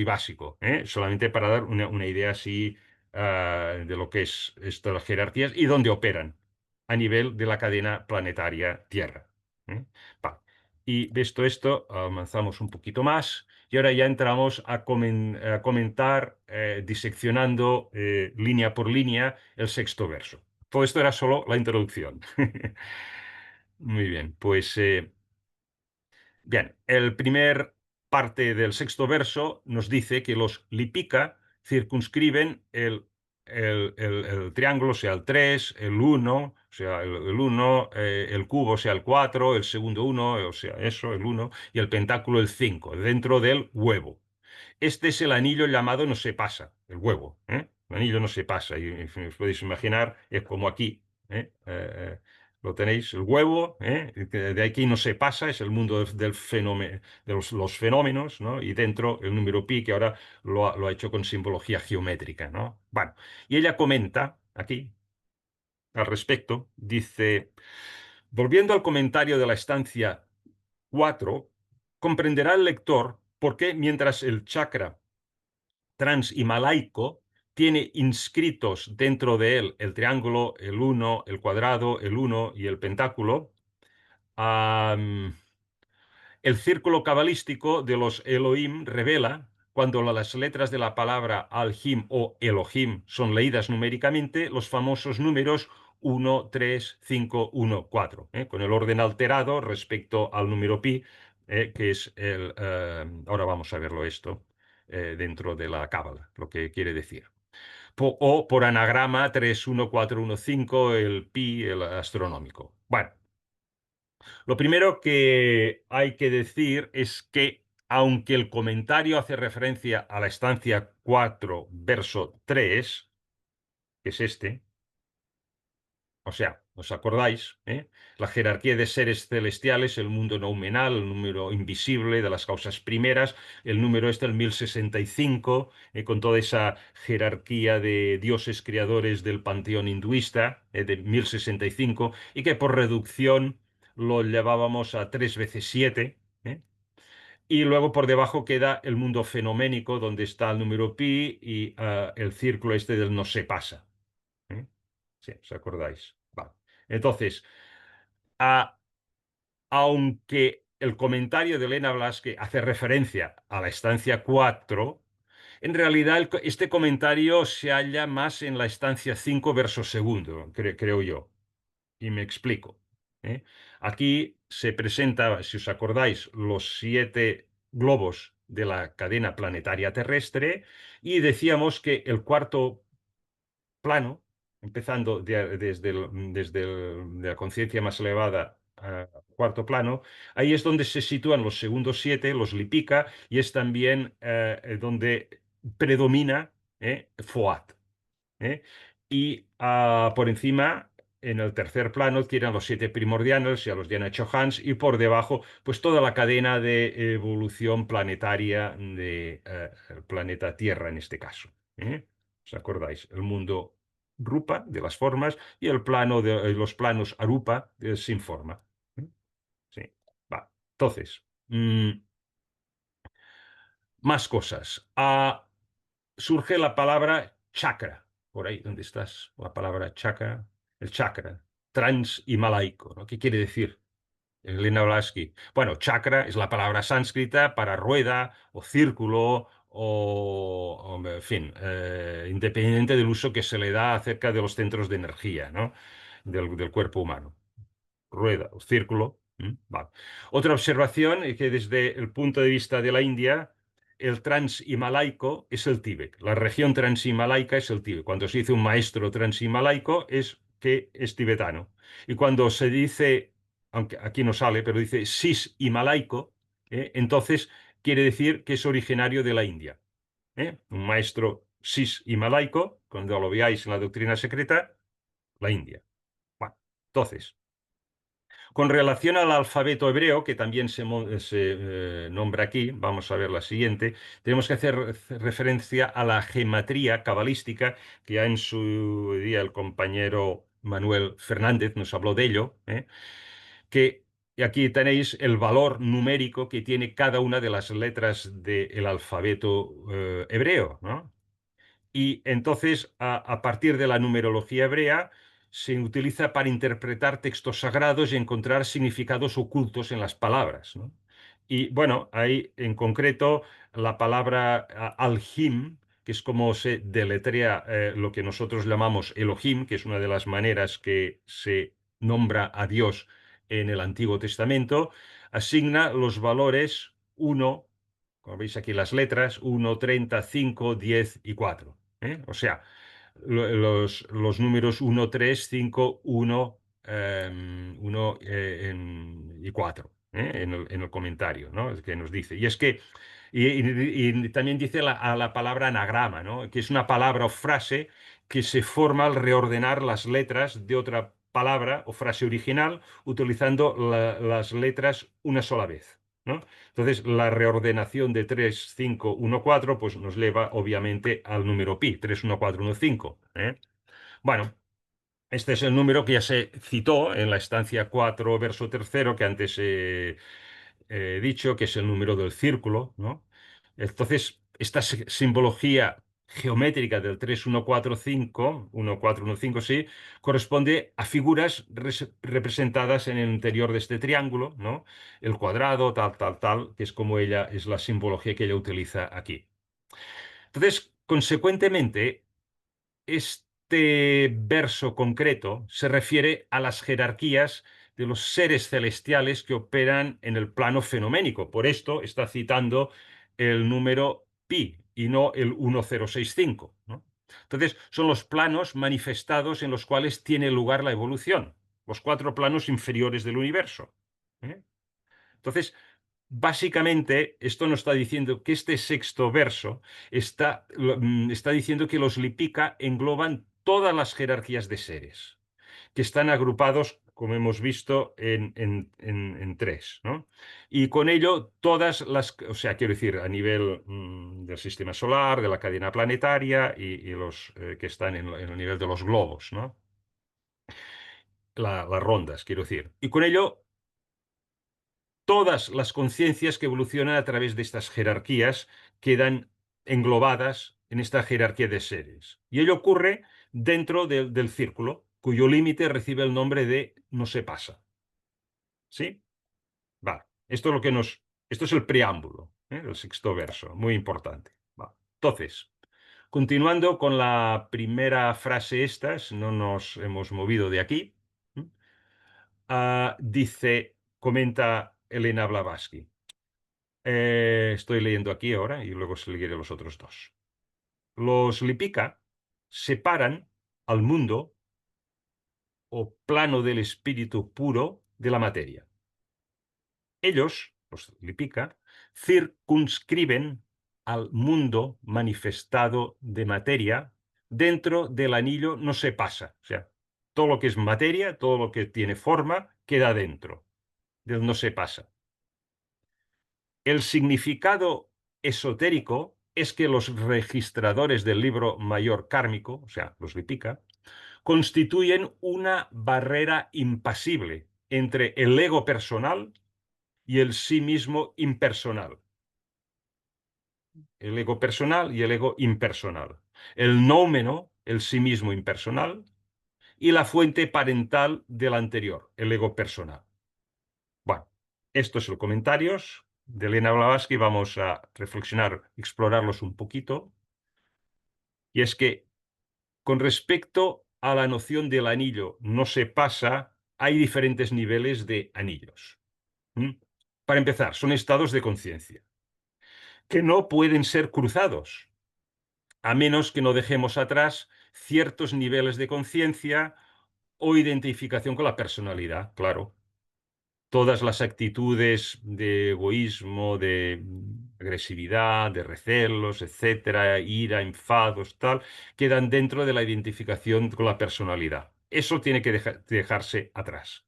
A: básico, ¿eh? Solamente para dar una idea así de lo que es estas jerarquías y dónde operan a nivel de la cadena planetaria Tierra, ¿eh? Va. Y visto esto, avanzamos un poquito más y ahora ya entramos a comentar, diseccionando línea por línea el sexto verso. Todo esto era solo la introducción. Muy bien, pues bien, el primer parte del sexto verso nos dice que los Lipika circunscriben el triángulo, sea el 3, el uno, o sea, el 1, el cubo, sea el 4, el segundo uno, o sea, eso, el uno, y el pentáculo, el 5, dentro del huevo. Este es el anillo llamado no se pasa, el huevo, ¿eh? El anillo no se pasa, y os podéis imaginar, es como aquí, ¿eh? Lo tenéis, el huevo, ¿eh? De aquí no se pasa, es el mundo del fenómeno, de los fenómenos, ¿no? Y dentro el número pi, que ahora lo ha hecho con simbología geométrica, ¿no? Bueno, y ella comenta aquí al respecto, dice, volviendo al comentario de la estancia 4, comprenderá el lector por qué mientras el chakra transhimalaico tiene inscritos dentro de él el triángulo, el uno, el cuadrado, el uno y el pentáculo, el círculo cabalístico de los Elohim revela, cuando las letras de la palabra Al-Him o Elohim son leídas numéricamente, los famosos números 1, 3, 5, 1, 4, con el orden alterado respecto al número pi, que es ahora vamos a verlo esto, dentro de la Cábala, lo que quiere decir. O por anagrama 3, 1, 4, 1, 5, el pi, el astronómico. Bueno. Lo primero que hay que decir es que, aunque el comentario hace referencia a la estancia 4, verso 3, que es este, o sea, ¿os acordáis? La jerarquía de seres celestiales, el mundo noumenal, el número invisible de las causas primeras, el número este, el 1065, con toda esa jerarquía de dioses creadores del panteón hinduista, de 1065, y que por reducción lo llevábamos a 3 veces 7. Y luego por debajo queda el mundo fenoménico, donde está el número pi y el círculo este del no se pasa. ¿eh? Sí, ¿os acordáis? Vale. Entonces, a- aunque el comentario de Elena Blasque hace referencia a la estancia 4, en realidad este comentario se halla más en la estancia 5 verso segundo, creo yo. Y me explico. ¿eh? Aquí se presenta, si os acordáis, los 7 globos de la cadena planetaria terrestre y decíamos que el cuarto plano, empezando de la conciencia más elevada a cuarto plano, ahí es donde se sitúan los segundos 7, los Lipika, y es también donde predomina Foat. ¿eh? Y por encima, en el tercer plano, tienen los 7 primordiales y a los Diana Chohans, y por debajo, pues toda la cadena de evolución planetaria de planeta Tierra en este caso. ¿Os acordáis? El mundo Rupa de las formas y el plano de los planos Arupa sin forma. ¿eh? Sí. Va. Entonces, más cosas. Surge la palabra chakra. Por ahí, ¿dónde estás? La palabra chakra. El chakra. Transhimalaico, ¿no? ¿Qué quiere decir? Elena Blasky. Bueno, chakra es la palabra sánscrita para rueda o círculo en fin, independiente del uso que se le da acerca de los centros de energía, ¿no? Del cuerpo humano. Rueda o círculo. Vale. Otra observación es que desde el punto de vista de la India, el transhimalaico es el Tíbet. La región transhimalaica es el Tíbet. Cuando se dice un maestro transhimalaico es que es tibetano. Y cuando se dice, aunque aquí no sale, pero dice cis-himalaico, entonces quiere decir que es originario de la India. Un maestro cis-himalaico, cuando lo veáis en la doctrina secreta, la India. Bueno, entonces. Con relación al alfabeto hebreo, que también se nombra aquí, vamos a ver la siguiente, tenemos que hacer referencia a la gematría cabalística, que ya en su día el compañero Manuel Fernández nos habló de ello, que y aquí tenéis el valor numérico que tiene cada una de las letras del alfabeto hebreo, ¿no? Y entonces, a partir de la numerología hebrea, se utiliza para interpretar textos sagrados y encontrar significados ocultos en las palabras, ¿no? Y bueno, ahí en concreto la palabra Alhim, que es como se deletrea lo que nosotros llamamos Elohim, que es una de las maneras que se nombra a Dios en el Antiguo Testamento, asigna los valores 1, como veis aquí las letras, 1, 30, 5, 10 y 4. O sea, los números 1, 3, 5, 1, 1 y 4 en el comentario, ¿no? Es que nos dice. Y es que, y también dice a la palabra anagrama, ¿no? Que es una palabra o frase que se forma al reordenar las letras de otra palabra o frase original utilizando las letras una sola vez, ¿no? Entonces, la reordenación de 3, 5, 1, 4, pues nos lleva obviamente al número pi, 3, 1, 4, 1, 5, ¿eh? Bueno, este es el número que ya se citó en la estancia 4, verso tercero, que antes he dicho, que es el número del círculo, ¿no? Entonces, esta simbología geométrica del 3, 1, 4, 5, 1, 4, 1, 5, sí, corresponde a figuras representadas en el interior de este triángulo, ¿no? El cuadrado, tal, tal, tal, que es como ella, es la simbología que ella utiliza aquí. Entonces, consecuentemente, este verso concreto se refiere a las jerarquías de los seres celestiales que operan en el plano fenoménico. Por esto está citando el número pi y no el 1065, ¿no? Entonces, son los planos manifestados en los cuales tiene lugar la evolución, los 4 planos inferiores del universo, ¿eh? Entonces, básicamente, esto nos está diciendo que este sexto verso está diciendo que los Lipica engloban todas las jerarquías de seres, que están agrupados, como hemos visto, en tres, ¿no? Y con ello, todas las, o sea, quiero decir, a nivel del sistema solar, de la cadena planetaria y los que están en el nivel de los globos, ¿no? Las rondas, quiero decir. Y con ello todas las conciencias que evolucionan a través de estas jerarquías quedan englobadas en esta jerarquía de seres. Y ello ocurre dentro del círculo, cuyo límite recibe el nombre de no se pasa. ¿Sí? Vale. Esto es lo que esto es el preámbulo, del sexto verso, muy importante. Vale. Entonces, continuando con la primera frase estas, no nos hemos movido de aquí. Dice, comenta Elena Blavatsky. Estoy leyendo aquí ahora y luego seguiré los otros dos. Los Lipica separan al mundo o plano del espíritu puro de la materia. Ellos, los Lipica, circunscriben al mundo manifestado de materia dentro del anillo no se pasa. O sea, todo lo que es materia, todo lo que tiene forma, queda dentro del no se pasa. El significado esotérico es que los registradores del libro mayor kármico, o sea, los Lipika, constituyen una barrera impasible entre el ego personal y el sí mismo impersonal. El ego personal y el ego impersonal. El noumeno, el sí mismo impersonal, y la fuente parental del anterior, el ego personal. Bueno, esto es el comentarios de Elena Blavatsky. Vamos a reflexionar, explorarlos un poquito. Y es que con respecto a la noción del anillo no se pasa, hay diferentes niveles de anillos. ¿Mm? Para empezar, son estados de conciencia que no pueden ser cruzados, a menos que no dejemos atrás ciertos niveles de conciencia o identificación con la personalidad, claro. Todas las actitudes de egoísmo, de agresividad, de recelos, etcétera, ira, enfados, tal, quedan dentro de la identificación con la personalidad. Eso tiene que dejarse atrás.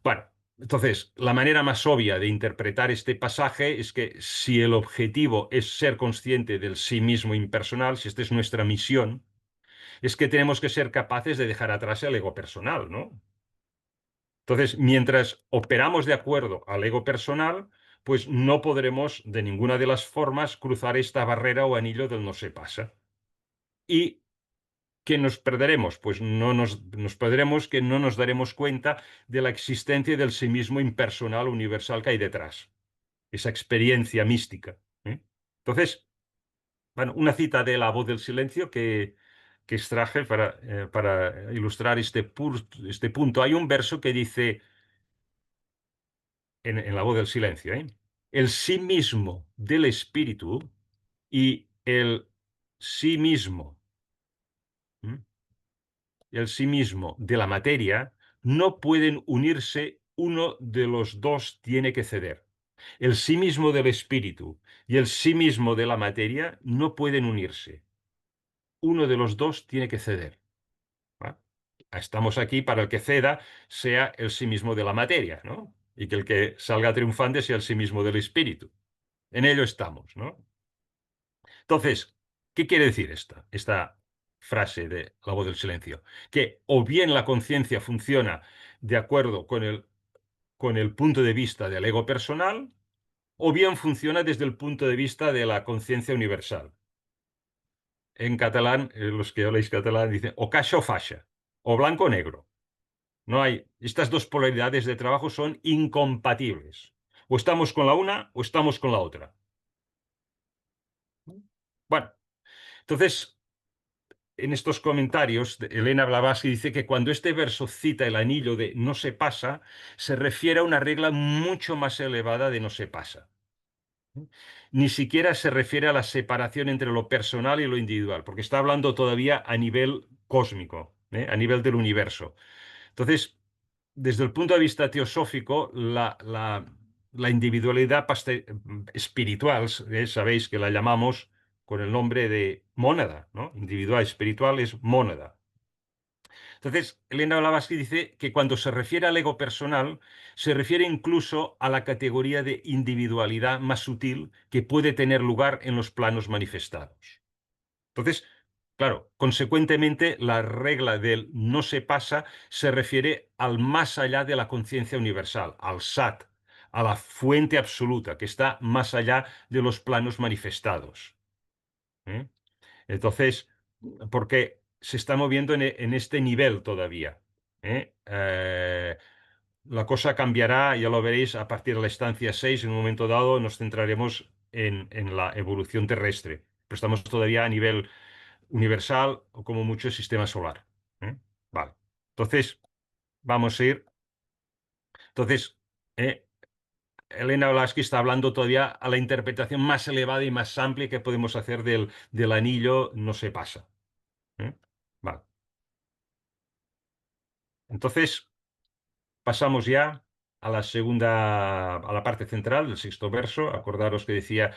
A: Bueno, entonces, la manera más obvia de interpretar este pasaje es que si el objetivo es ser consciente del sí mismo impersonal, si esta es nuestra misión, es que tenemos que ser capaces de dejar atrás el ego personal, ¿no? Entonces, mientras operamos de acuerdo al ego personal, pues no podremos de ninguna de las formas cruzar esta barrera o anillo del no se pasa. ¿Y qué nos perderemos? Pues nos perderemos que no nos daremos cuenta de la existencia del sí mismo impersonal universal que hay detrás. Esa experiencia mística, ¿eh? Entonces, bueno, una cita de La voz del silencio que extraje para ilustrar este punto. Hay un verso que dice en La voz del silencio, ¿eh? El sí mismo del espíritu y el sí mismo, ¿m? El sí mismo de la materia no pueden unirse, uno de los dos tiene que ceder. El sí mismo del espíritu y el sí mismo de la materia no pueden unirse. Uno de los dos tiene que ceder, ¿va? estamos aquí para el que ceda sea el sí mismo de la materia, ¿no? Y que el que salga triunfante sea el sí mismo del espíritu. En ello estamos, ¿no? Entonces, ¿qué quiere decir esta frase de la voz del silencio? Que o bien la conciencia funciona de acuerdo con el punto de vista del ego personal, o bien funciona desde el punto de vista de la conciencia universal. En catalán, los que habláis catalán dicen o caixa o faixa, o blanco o negro. No hay, estas dos polaridades de trabajo son incompatibles. O estamos con la una o estamos con la otra. Bueno, entonces, en estos comentarios, Elena Blavatsky dice que cuando este verso cita el anillo de no se pasa, se refiere a una regla mucho más elevada de no se pasa. Ni siquiera se refiere a la separación entre lo personal y lo individual, porque está hablando todavía a nivel cósmico, a nivel del universo. Entonces, desde el punto de vista teosófico, la individualidad espiritual, sabéis que la llamamos con el nombre de mónada, ¿no? Individual espiritual es mónada. Entonces, Elena Blavatsky dice que cuando se refiere al ego personal, se refiere incluso a la categoría de individualidad más sutil que puede tener lugar en los planos manifestados. Entonces, claro, consecuentemente, la regla del no se pasa se refiere al más allá de la conciencia universal, al Sat, a la fuente absoluta, que está más allá de los planos manifestados. ¿Eh? Entonces, porque se está moviendo en este nivel todavía. ¿Eh? La cosa cambiará, ya lo veréis, a partir de la estancia 6. En un momento dado nos centraremos en la evolución terrestre, pero estamos todavía a nivel universal o como mucho sistema solar. ¿Eh? Vale. Entonces, vamos a ir. Entonces, eh, Elena Blavatsky está hablando todavía a la interpretación más elevada y más amplia que podemos hacer del anillo no se pasa. ¿Eh? Vale. Entonces, pasamos ya a la segunda, a la parte central del sexto verso. Acordaros que decía,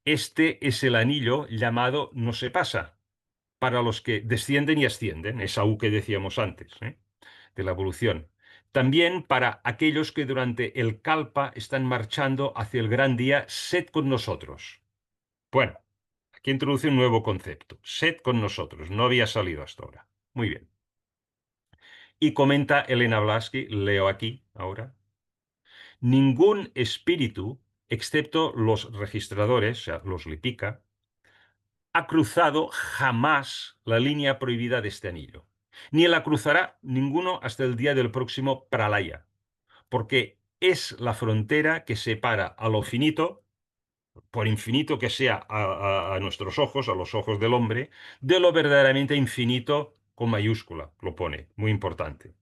A: este es el anillo llamado no se pasa, para los que descienden y ascienden, esa U que decíamos antes, de la evolución. También para aquellos que durante el Kalpa están marchando hacia el gran día, sed con nosotros. Bueno, aquí introduce un nuevo concepto, sed con nosotros, no había salido hasta ahora. Muy bien. Y comenta Elena Blavatsky, leo aquí ahora, ningún espíritu, excepto los registradores, o sea, los Lipika, ha cruzado jamás la línea prohibida de este anillo, ni la cruzará ninguno hasta el día del próximo Pralaya, porque es la frontera que separa a lo finito, por infinito que sea a nuestros ojos, a los ojos del hombre, de lo verdaderamente infinito con mayúscula, lo pone, muy importante.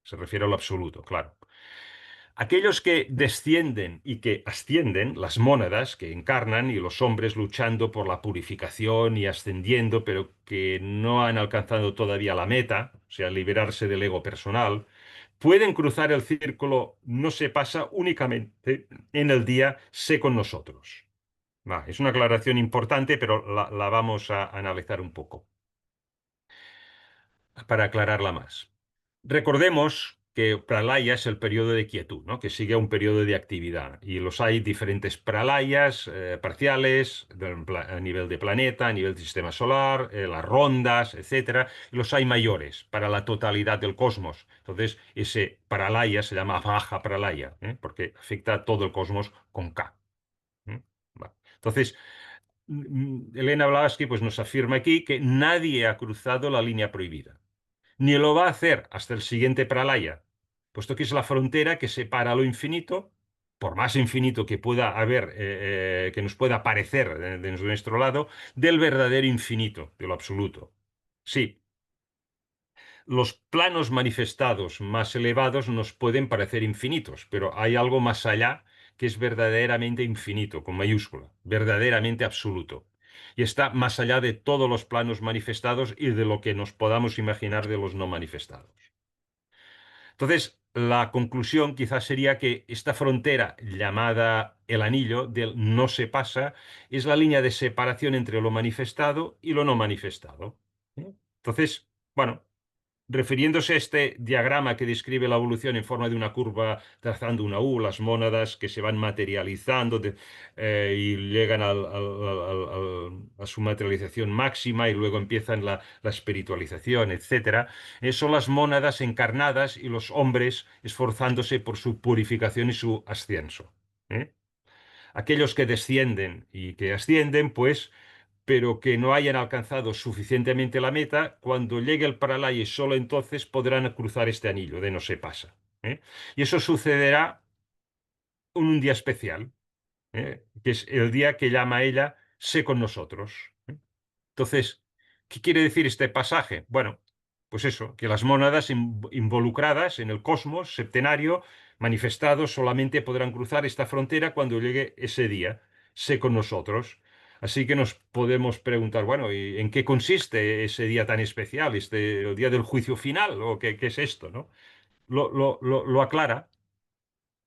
A: Se refiere a lo absoluto, claro. Aquellos que descienden y que ascienden, las mónadas que encarnan y los hombres luchando por la purificación y ascendiendo, pero que no han alcanzado todavía la meta, o sea, liberarse del ego personal, pueden cruzar el círculo, no se pasa únicamente en el día sé con nosotros. Es una aclaración importante, pero la vamos a analizar un poco para aclararla más. Recordemos que pralaya es el periodo de quietud, ¿no? Que sigue a un periodo de actividad. Y los hay diferentes pralayas parciales a nivel de planeta, a nivel del sistema solar, las rondas, etcétera. Los hay mayores para la totalidad del cosmos. Entonces, ese pralaya se llama baja pralaya, porque afecta a todo el cosmos con K. Vale. Entonces, Elena Blavatsky pues, nos afirma aquí que nadie ha cruzado la línea prohibida ni lo va a hacer hasta el siguiente pralaya, puesto que es la frontera que separa lo infinito, por más infinito que pueda haber, que nos pueda parecer de nuestro lado, del verdadero infinito, de lo absoluto. Sí, los planos manifestados más elevados nos pueden parecer infinitos, pero hay algo más allá que es verdaderamente infinito, con mayúscula, verdaderamente absoluto. Y está más allá de todos los planos manifestados y de lo que nos podamos imaginar de los no manifestados. Entonces, la conclusión quizás sería que esta frontera llamada el anillo del no se pasa es la línea de separación entre lo manifestado y lo no manifestado. Entonces, bueno. refiriéndose a este diagrama que describe la evolución en forma de una curva trazando una U, las mónadas que se van materializando y llegan a su materialización máxima y luego empiezan la espiritualización, etcétera, son las mónadas encarnadas y los hombres esforzándose por su purificación y su ascenso. ¿Eh? Aquellos que descienden y que ascienden, pues pero que no hayan alcanzado suficientemente la meta, cuando llegue el Pralaya solo entonces podrán cruzar este anillo de no se pasa. ¿Eh? Y eso sucederá en un día especial, que es el día que llama ella sé con nosotros. ¿Eh? Entonces, ¿qué quiere decir este pasaje? Bueno, pues eso, que las mónadas involucradas en el cosmos septenario manifestados solamente podrán cruzar esta frontera cuando llegue ese día, sé con nosotros. Así que nos podemos preguntar, bueno, ¿y en qué consiste ese día tan especial, el día del juicio final? ¿O qué es esto, no? Lo aclara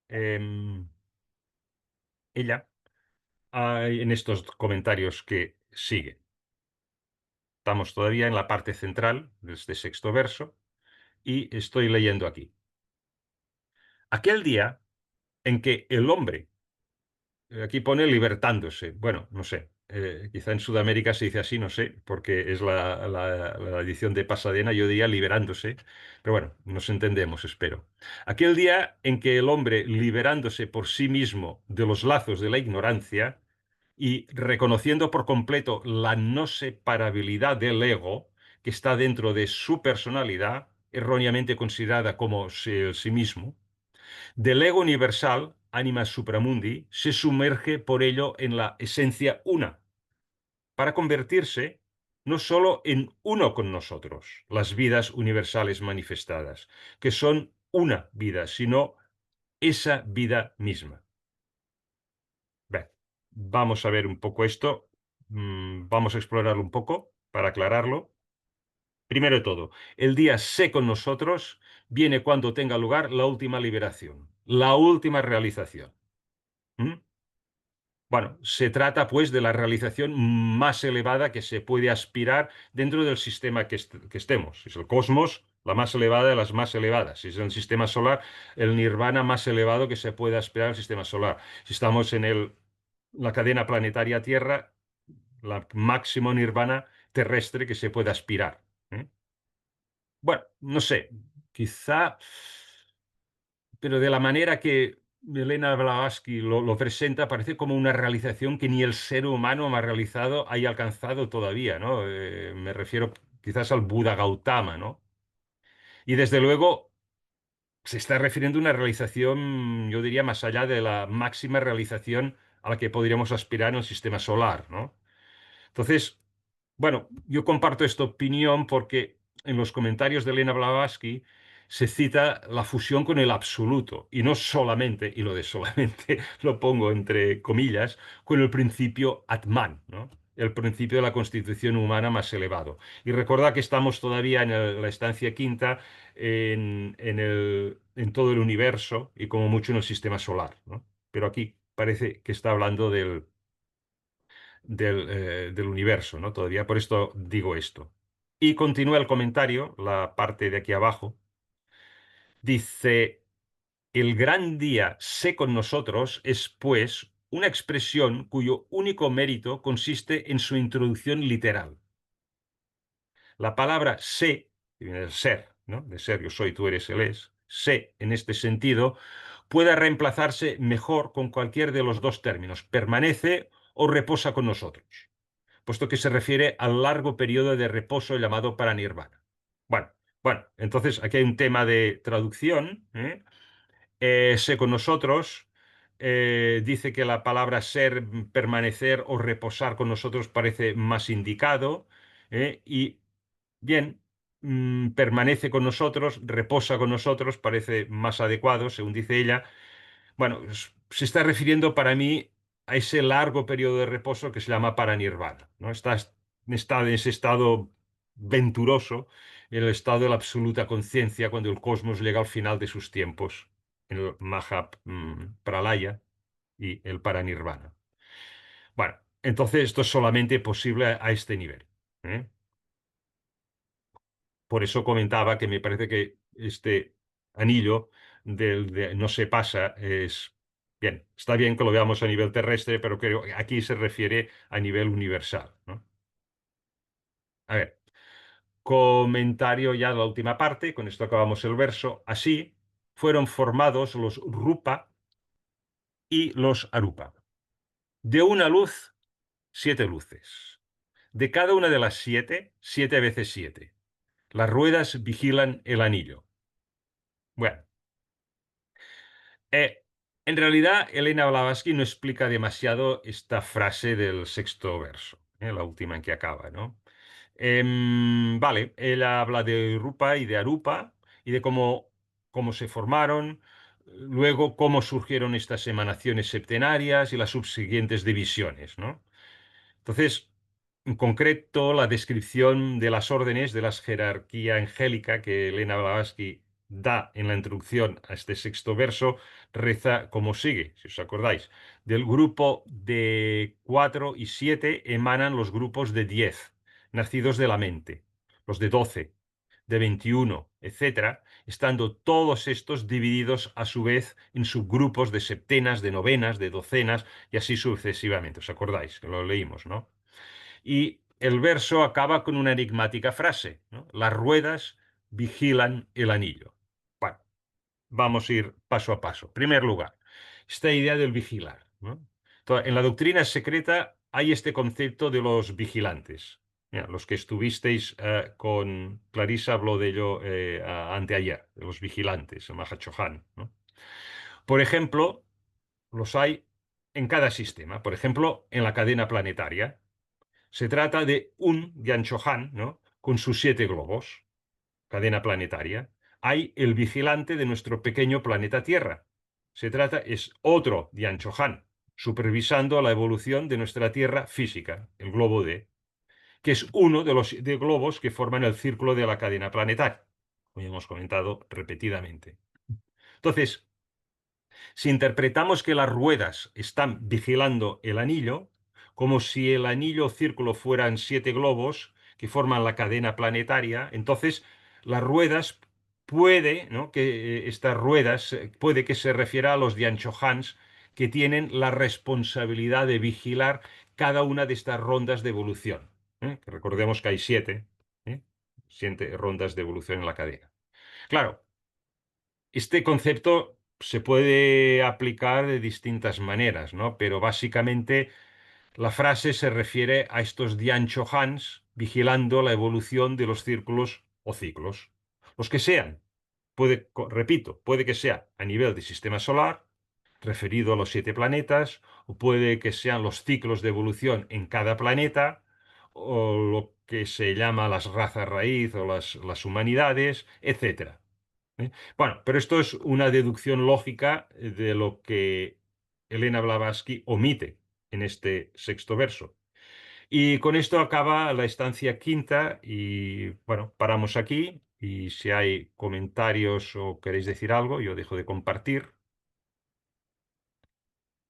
A: em, ella en estos comentarios que siguen. Estamos todavía en la parte central de este sexto verso y estoy leyendo aquí. Aquel día en que el hombre, aquí pone libertándose, bueno, no sé, quizá en Sudamérica se dice así, no sé, porque es la edición de Pasadena, yo diría liberándose, pero bueno, nos entendemos, espero. Aquel día en que el hombre, liberándose por sí mismo de los lazos de la ignorancia, y reconociendo por completo la no separabilidad del ego que está dentro de su personalidad, erróneamente considerada como el sí mismo, del ego universal, anima supramundi, se sumerge por ello en la esencia una, para convertirse no sólo en uno con nosotros, las vidas universales manifestadas, que son una vida, sino esa vida misma. Bien, vamos a ver un poco esto. Vamos a explorarlo un poco para aclararlo. Primero de todo, el día sé con nosotros viene cuando tenga lugar la última liberación, la última realización. ¿Mm? Bueno, se trata pues de la realización más elevada que se puede aspirar dentro del sistema que estemos. Si es el cosmos, la más elevada de las más elevadas. Si es el sistema solar, el nirvana más elevado que se puede aspirar al sistema solar. Si estamos en la cadena planetaria Tierra, la máximo nirvana terrestre que se puede aspirar. ¿Eh? Bueno, no sé, quizá, pero de la manera que Elena Blavatsky lo presenta, parece como una realización que ni el ser humano más realizado haya alcanzado todavía, ¿no? Me refiero quizás al Buda Gautama, ¿no? Y desde luego se está refiriendo a una realización, yo diría, más allá de la máxima realización a la que podríamos aspirar en el sistema solar, ¿no? Entonces, bueno, yo comparto esta opinión porque en los comentarios de Elena Blavatsky se cita la fusión con el absoluto, y no solamente, y lo de solamente lo pongo entre comillas, con el principio Atman, ¿no? El principio de la constitución humana más elevado. Y recordad que estamos todavía en la estancia quinta, en todo el universo y como mucho en el sistema solar, ¿no? Pero aquí parece que está hablando del universo, ¿no? Todavía por esto digo esto. Y continúa el comentario, la parte de aquí abajo. Dice, el gran día sé con nosotros es, pues, una expresión cuyo único mérito consiste en su introducción literal. La palabra sé, que viene del ser, ¿no? De ser, yo soy, tú eres, él es. Sé, en este sentido, puede reemplazarse mejor con cualquier de los dos términos, permanece o reposa con nosotros, puesto que se refiere al largo periodo de reposo llamado paranirvana. Bueno, bueno, entonces aquí hay un tema de traducción. Sé con nosotros. Dice que la palabra ser, permanecer o reposar con nosotros parece más indicado. Y bien, permanece con nosotros, reposa con nosotros, parece más adecuado, según dice ella. Bueno, se está refiriendo para mí a ese largo periodo de reposo que se llama paranirvana, ¿no? Está en ese estado venturoso, en el estado de la absoluta conciencia, cuando el cosmos llega al final de sus tiempos, en el Pralaya y el paranirvana. Bueno, entonces esto es solamente posible a este nivel. ¿Eh? Por eso comentaba que me parece que este anillo no se pasa es... Bien, está bien que lo veamos a nivel terrestre, pero creo que aquí se refiere a nivel universal, ¿no? A ver, comentario ya de la última parte, con esto acabamos el verso. Así fueron formados los Rupa y los Arupa. De una luz, 7 luces. De cada una de las 7, 7 veces 7. Las ruedas vigilan el anillo. Bueno, eh, en realidad Elena Blavatsky no explica demasiado esta frase del sexto verso, la última en que acaba, ¿no? Vale, él habla de Rupa y de Arupa y de cómo se formaron, luego cómo surgieron estas emanaciones septenarias y las subsiguientes divisiones, ¿no? Entonces, en concreto, la descripción de las órdenes de la jerarquía angélica que Elena Blavatsky da en la introducción a este sexto verso reza como sigue, si os acordáis. Del grupo de 4 y 7 emanan los grupos de 10, nacidos de la mente, los de 12, de 21, etcétera, estando todos estos divididos a su vez en subgrupos de septenas, de novenas, de docenas y así sucesivamente. ¿Os acordáis? Que lo leímos, ¿no? Y el verso acaba con una enigmática frase, ¿no? Las ruedas vigilan el anillo. Bueno, vamos a ir paso a paso. En primer lugar, esta idea del vigilar, ¿no? En la doctrina secreta hay este concepto de los vigilantes. Mira, los que estuvisteis con Clarisa habló de ello anteayer, de los vigilantes, el Mahachohan, ¿no? Por ejemplo, los hay en cada sistema. Por ejemplo, en la cadena planetaria. Se trata de un Dian-Chohan, ¿no? Con sus 7 globos, cadena planetaria. Hay el vigilante de nuestro pequeño planeta Tierra. Es otro Dian-Chohan, supervisando la evolución de nuestra Tierra física, el globo D, que es uno de los globos que forman el círculo de la cadena planetaria, como hemos comentado repetidamente. Entonces, si interpretamos que las ruedas están vigilando el anillo, como si el anillo o círculo fueran 7 globos que forman la cadena planetaria, entonces las ruedas ¿no? Que estas ruedas puede que se refiera a los Dian-Chohans que tienen la responsabilidad de vigilar cada una de estas rondas de evolución. Que recordemos que hay 7, ¿eh? 7 rondas de evolución en la cadena. Claro, este concepto se puede aplicar de distintas maneras, ¿no? Pero básicamente la frase se refiere a estos Dian-Chohans vigilando la evolución de los círculos o ciclos. Los que sean. Repito, puede que sea a nivel de sistema solar, referido a los 7 planetas, o puede que sean los ciclos de evolución en cada planeta, o lo que se llama las razas raíz o las humanidades, etcétera. Bueno, pero esto es una deducción lógica de lo que Elena Blavatsky omite en este sexto verso. Y con esto acaba la estancia quinta y bueno, paramos aquí y si hay comentarios o queréis decir algo, yo dejo de compartir,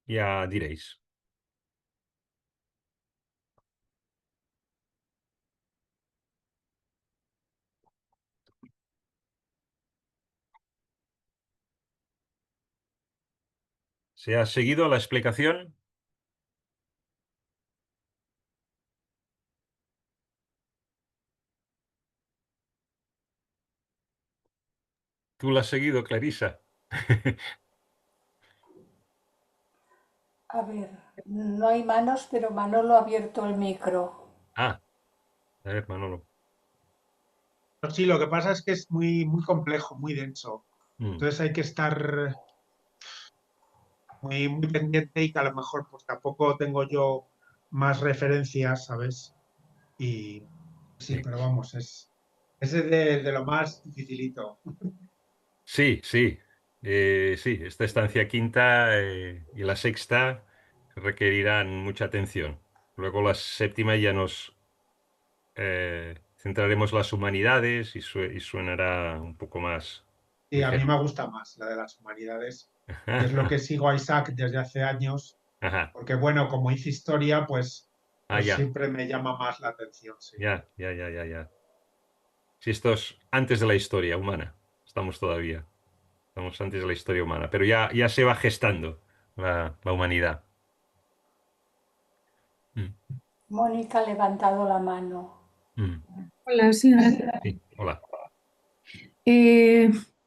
A: ya diréis. ¿Se ha seguido la explicación? ¿Tú la has seguido, Clarisa?
B: A ver, no hay manos, pero Manolo ha abierto el micro.
A: Ah, a ver, Manolo.
C: Pero sí, lo que pasa es que es muy, muy complejo, muy denso.
A: Mm,
C: Entonces hay que estar muy, muy pendiente y que a lo mejor pues tampoco tengo yo más referencias, ¿sabes? Y sí,
A: sí.
C: pero vamos, es de lo más dificilito.
A: Sí, sí, sí, esta estancia quinta y la sexta requerirán mucha atención. Luego la séptima ya nos centraremos las humanidades y suenará un poco más
C: Y a mí
A: ligero.
C: me gusta más la de las humanidades, que es lo que sigo a Isaac desde hace años,
A: Ajá.
C: porque bueno, como hice historia,
A: Ah,
C: pues
A: ya,
C: siempre me llama más la atención, sí.
A: ya, ya, ya, ya, ya. Si esto es antes de la historia humana, estamos todavía, estamos antes de la historia humana, pero ya se va gestando la humanidad. Mm,
B: Mónica ha levantado la mano.
A: mm.
D: Hola, sí, gracias.
A: Sí, hola.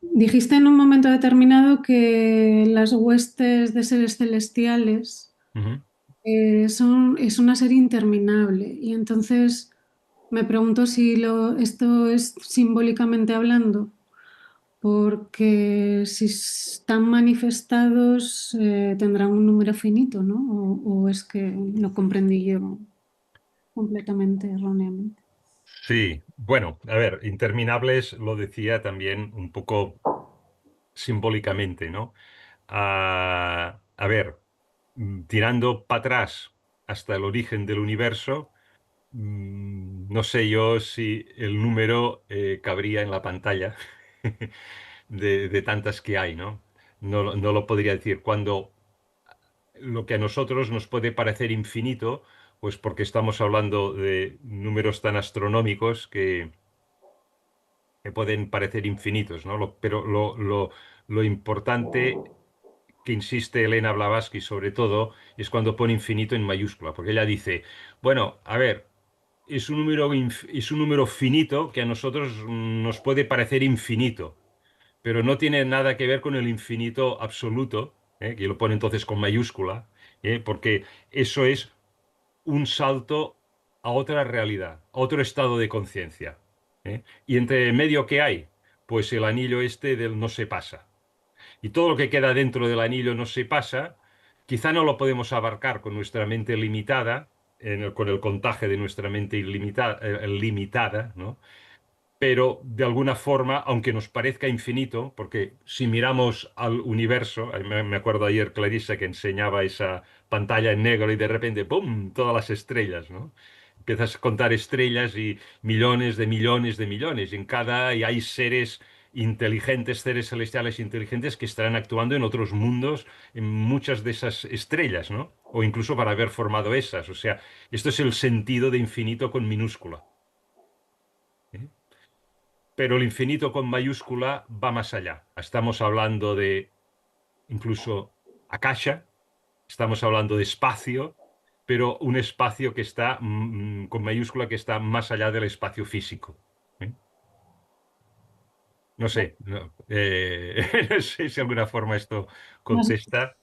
D: Dijiste en un momento determinado que las huestes de seres celestiales
A: Ujú.
D: es una serie interminable. Y entonces me pregunto si esto es simbólicamente hablando, porque si están manifestados tendrán un número finito, ¿no? O es que lo comprendí yo completamente erróneamente.
A: Sí, bueno, a ver, interminables lo decía también un poco simbólicamente, ¿no? A ver, tirando para atrás hasta el origen del universo, no sé yo si el número cabría en la pantalla de tantas que hay, ¿no? No lo podría decir. Cuando lo que a nosotros nos puede parecer infinito, pues porque estamos hablando de números tan astronómicos que pueden parecer infinitos, ¿no? Pero lo importante que insiste Elena Blavatsky sobre todo es cuando pone infinito en mayúscula, porque ella dice, bueno, a ver, es un número finito que a nosotros nos puede parecer infinito, pero no tiene nada que ver con el infinito absoluto, que lo pone entonces con mayúscula, porque eso es un salto a otra realidad, a otro estado de conciencia. Y entre medio que hay, pues el anillo este del no se pasa. Y todo lo que queda dentro del anillo no se pasa, quizá no lo podemos abarcar con nuestra mente limitada, con el contagio de nuestra mente limitada, ¿no? Pero de alguna forma, aunque nos parezca infinito, porque si miramos al universo, me acuerdo ayer Clarissa que enseñaba esa pantalla en negro y de repente, ¡pum!, todas las estrellas, ¿no? Empiezas a contar estrellas y millones de millones de millones. Y hay seres inteligentes, seres celestiales inteligentes que estarán actuando en otros mundos, en muchas de esas estrellas, ¿no? O incluso para haber formado esas. O sea, esto es el sentido de infinito con minúscula. ¿Eh? Pero el infinito con mayúscula va más allá. Estamos hablando de incluso akasha, estamos hablando de espacio, pero un espacio que está con mayúscula que está más allá del espacio físico. ¿Eh? No sé, no sé si de alguna forma esto contesta.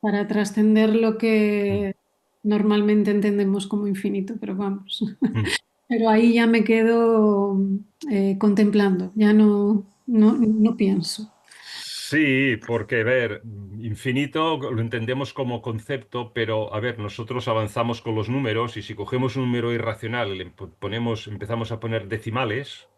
D: Para trascender lo
A: Mm,
D: que normalmente entendemos como infinito, pero vamos.
A: mm.
D: Pero ahí ya me quedo contemplando, ya no pienso.
A: Sí, porque, a ver, infinito lo entendemos como concepto, pero, a ver, nosotros avanzamos con los números y si cogemos un número irracional y empezamos a poner decimales,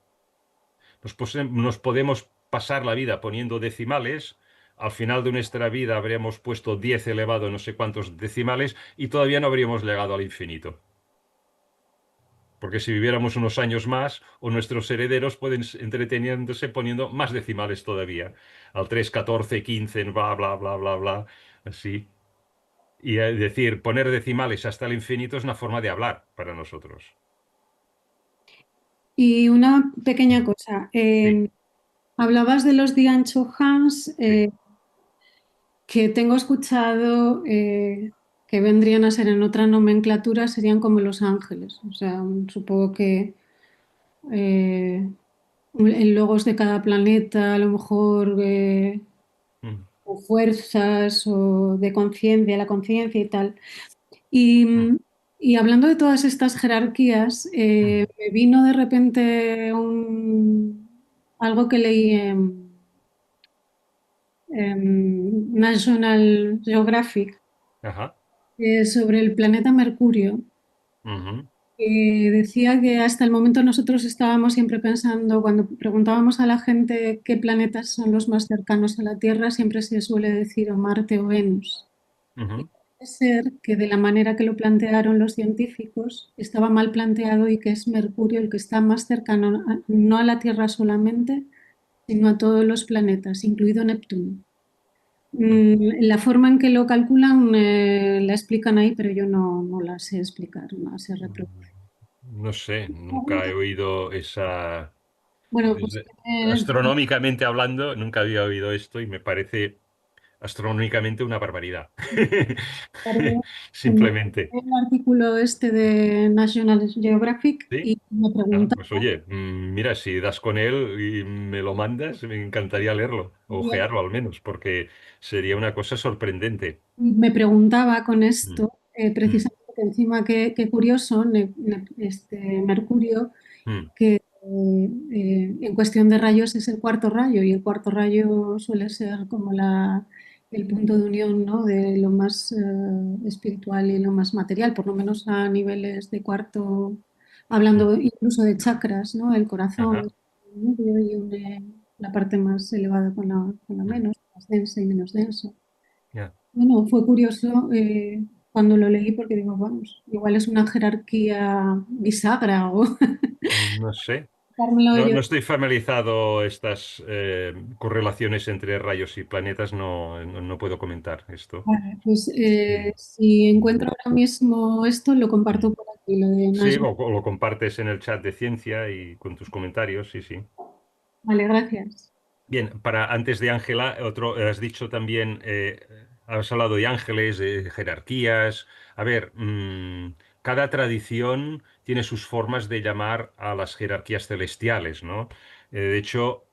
A: nos podemos pasar la vida poniendo decimales. Al final de nuestra vida habríamos puesto 10 elevado a no sé cuántos decimales y todavía no habríamos llegado al infinito. Porque si viviéramos unos años más, o nuestros herederos pueden entreteniéndose poniendo más decimales todavía. Al 3, 14, 15, bla, bla, bla, bla, bla. Así. Y decir, poner decimales hasta el infinito es una forma de hablar para nosotros.
D: Y una pequeña cosa,
A: Sí,
D: hablabas de los Diancho Hans,
A: sí.
D: que tengo escuchado que vendrían a ser en otra nomenclatura, serían como los ángeles. O sea, supongo que eh, en logos de cada planeta, a lo mejor
A: Mm,
D: o fuerzas o de conciencia, la conciencia y tal. Y,
A: mm,
D: y hablando de todas estas jerarquías,
A: mm.
D: me vino de repente algo que leí en National Geographic
A: Ajá.
D: sobre el planeta Mercurio,
A: Ujú,
D: que decía que hasta el momento nosotros estábamos siempre pensando, cuando preguntábamos a la gente qué planetas son los más cercanos a la Tierra, siempre se suele decir o Marte o Venus. Y
A: ujú.
D: puede ser que de la manera que lo plantearon los científicos estaba mal planteado y que es Mercurio el que está más cercano no a la Tierra solamente, sino a todos los planetas, incluido Neptuno. La forma en que lo calculan la explican ahí, pero yo no la sé explicar, no la sé reproducir.
A: No sé, nunca he oído esa.
D: Bueno, pues
A: Astronómicamente hablando, nunca había oído esto y me parece astronómicamente una barbaridad. Simplemente.
D: el artículo este de National Geographic
A: ¿Sí?
D: y me
A: Ah,
D: preguntaba,
A: pues oye, mira, si das con él y me lo mandas, me encantaría leerlo, o ojearlo al menos, porque sería una cosa sorprendente.
D: con
A: Mm,
D: esto,
A: mm,
D: precisamente que encima qué curioso, Mercurio,
A: mm.
D: que en cuestión de rayos es el cuarto rayo y el cuarto rayo suele ser como el punto de unión, ¿no? De lo más espiritual y lo más material, por lo menos a niveles de cuarto,
A: Mm.
D: hablando incluso de chakras, ¿no? El corazón,
A: Ajá.
D: el medio y la parte más elevada con la
A: Mm.
D: menos, más densa y menos densa.
A: Ya.
D: Bueno, fue curioso cuando lo leí porque digo, vamos, igual es una jerarquía bisagra o
A: No sé.
D: dármelo
A: No,
D: yo.
A: no estoy familiarizado estas correlaciones entre rayos y planetas, no puedo comentar esto.
D: Vale, pues
A: Sí.
D: si
A: Mm,
D: encuentro ahora mismo esto, lo
A: mm.
D: comparto por aquí, lo de
A: Sí,
D: National.
A: o lo compartes en el chat de ciencia y con tus comentarios, sí, sí.
D: Vale, gracias.
A: Bien, para antes de Ángela, otro, has dicho también, has hablado de ángeles, de jerarquías. A ver, cada tradición tiene sus formas de llamar a las jerarquías celestiales, ¿no? De hecho,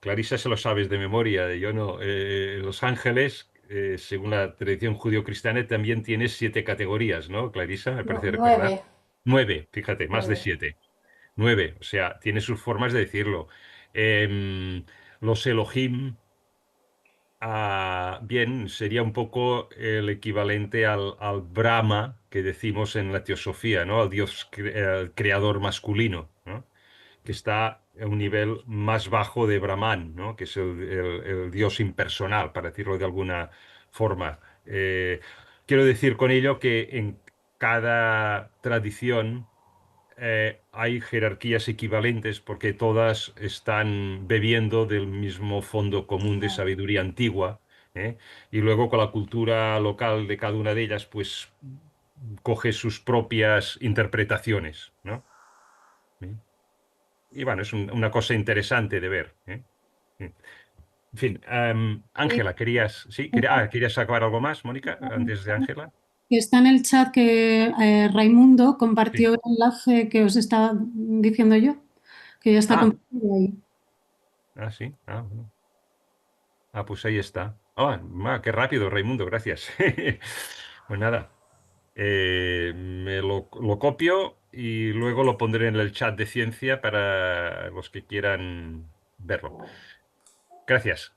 A: Clarisa se lo sabes de memoria, yo no. Los ángeles, según la tradición judío-cristiana, también tiene 7 categorías, ¿no? Clarisa, me
B: No,
A: parece recordar.
B: 9,
A: 9, fíjate, más de
B: 9.
A: 7. 9, o sea, tiene sus formas de decirlo. Los Elohim, bien, sería un poco el equivalente al Brahma que decimos en la teosofía, ¿no? Al dios creador masculino, ¿no? Que está a un nivel más bajo de Brahman, ¿no? Que es el dios impersonal, para decirlo de alguna forma. Quiero decir con ello que en cada tradición hay jerarquías equivalentes porque todas están bebiendo del mismo fondo común de sabiduría antigua, ¿eh? Y luego con la cultura local de cada una de ellas, pues coge sus propias interpretaciones, ¿no? ¿Eh? Y bueno, es una cosa interesante de ver, ¿eh? En fin,
D: Sí,
A: Ángela, querías, sí, ¿querías acabar algo más, Mónica, antes de Ángela?
D: que está en el chat que Raimundo
A: Sí.
D: compartió el enlace que os estaba diciendo yo, que ya está
A: Ah,
D: compartido ahí.
A: sí. Bueno. Pues ahí está. Qué rápido, Raimundo, gracias. Pues nada, me lo copio y luego lo pondré en el chat de ciencia para los que quieran verlo. Gracias,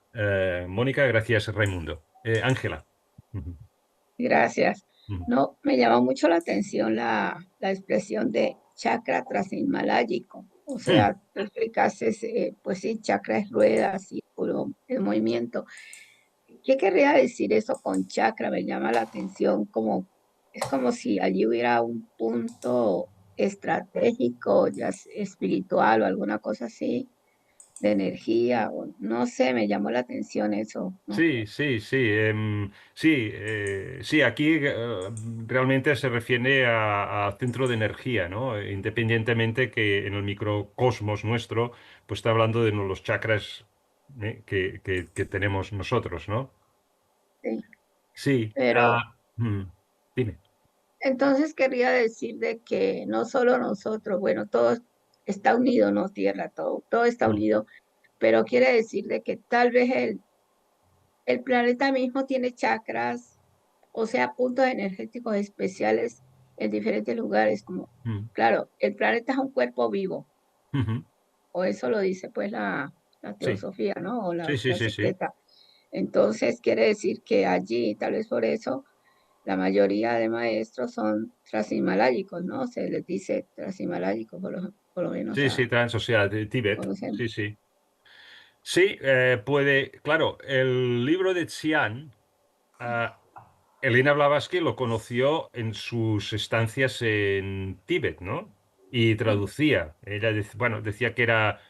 A: Mónica, gracias, Raimundo. Ángela. Ujú,
E: Gracias.
A: ujú.
E: No, me llama mucho la atención la expresión de chakra transhimaláyico. O
A: Hmm.
E: sea, tú explicaste, pues sí, chakra es rueda, círculo, el movimiento. ¿Qué querría decir eso con chakra? Me llama la atención, como, es como si allí hubiera un punto estratégico, espiritual o alguna cosa así, de energía, o no sé, me llamó la atención eso, ¿no?
A: Sí, sí, sí. Sí, aquí realmente se refiere a centro de energía, ¿no? Independientemente que en el microcosmos nuestro, pues está hablando de los chakras que tenemos nosotros, ¿no?
E: Sí,
A: Sí.
E: pero
A: Dime.
E: entonces querría decir de que no solo nosotros, bueno, todo está unido, no tierra, todo está
A: Mm,
E: unido, pero quiere decir de que tal vez el planeta mismo tiene chakras, o sea, puntos energéticos especiales en diferentes lugares, como,
A: mm,
E: claro, el planeta es un cuerpo vivo,
A: ujú.
E: o eso lo dice pues la
A: Sí,
E: teosofía, ¿no? O
A: sí, sí,
E: la
A: sí, sí.
E: secreta. Entonces quiere decir que allí, tal vez por eso, la mayoría de maestros son transhimaláyicos, ¿no? Se les dice transhimaláyicos, por lo menos
A: Sí, sí, o sea, de Tíbet.
E: conocemos.
A: Sí, sí. Sí, claro, el libro de Xi'an. ah, Elena Blavatsky lo conoció en sus estancias en Tíbet, ¿no? Y traducía. Ella, bueno, decía que era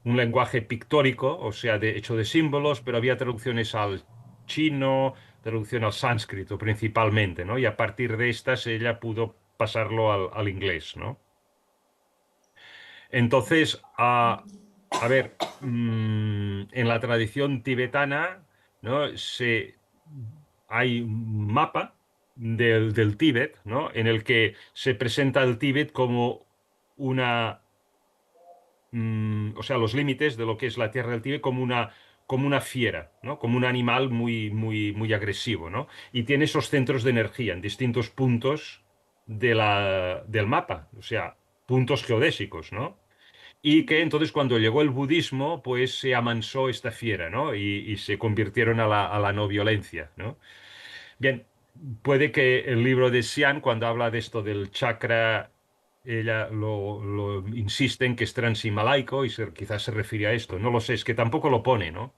A: un lenguaje pictórico, o sea, hecho de símbolos, pero había traducciones al chino, traducción al sánscrito principalmente, ¿no? Y a partir de estas ella pudo pasarlo al inglés, ¿no? Entonces, a ver, en la tradición tibetana, ¿no? Hay un mapa del Tíbet, ¿no? En el que se presenta el Tíbet como una, o sea, los límites de lo que es la tierra del Tíbet como una fiera, ¿no? Como un animal muy, muy, muy agresivo, ¿no? Y tiene esos centros de energía en distintos puntos del mapa, o sea, puntos geodésicos, ¿no? Y que entonces cuando llegó el budismo, pues se amansó esta fiera, ¿no? Y se convirtieron a la no violencia, ¿no? Bien, puede que el libro de Xian, cuando habla de esto del chakra, ella lo insiste en que es transhimalaico y quizás se refiere a esto. No lo sé, es que tampoco lo pone, ¿no?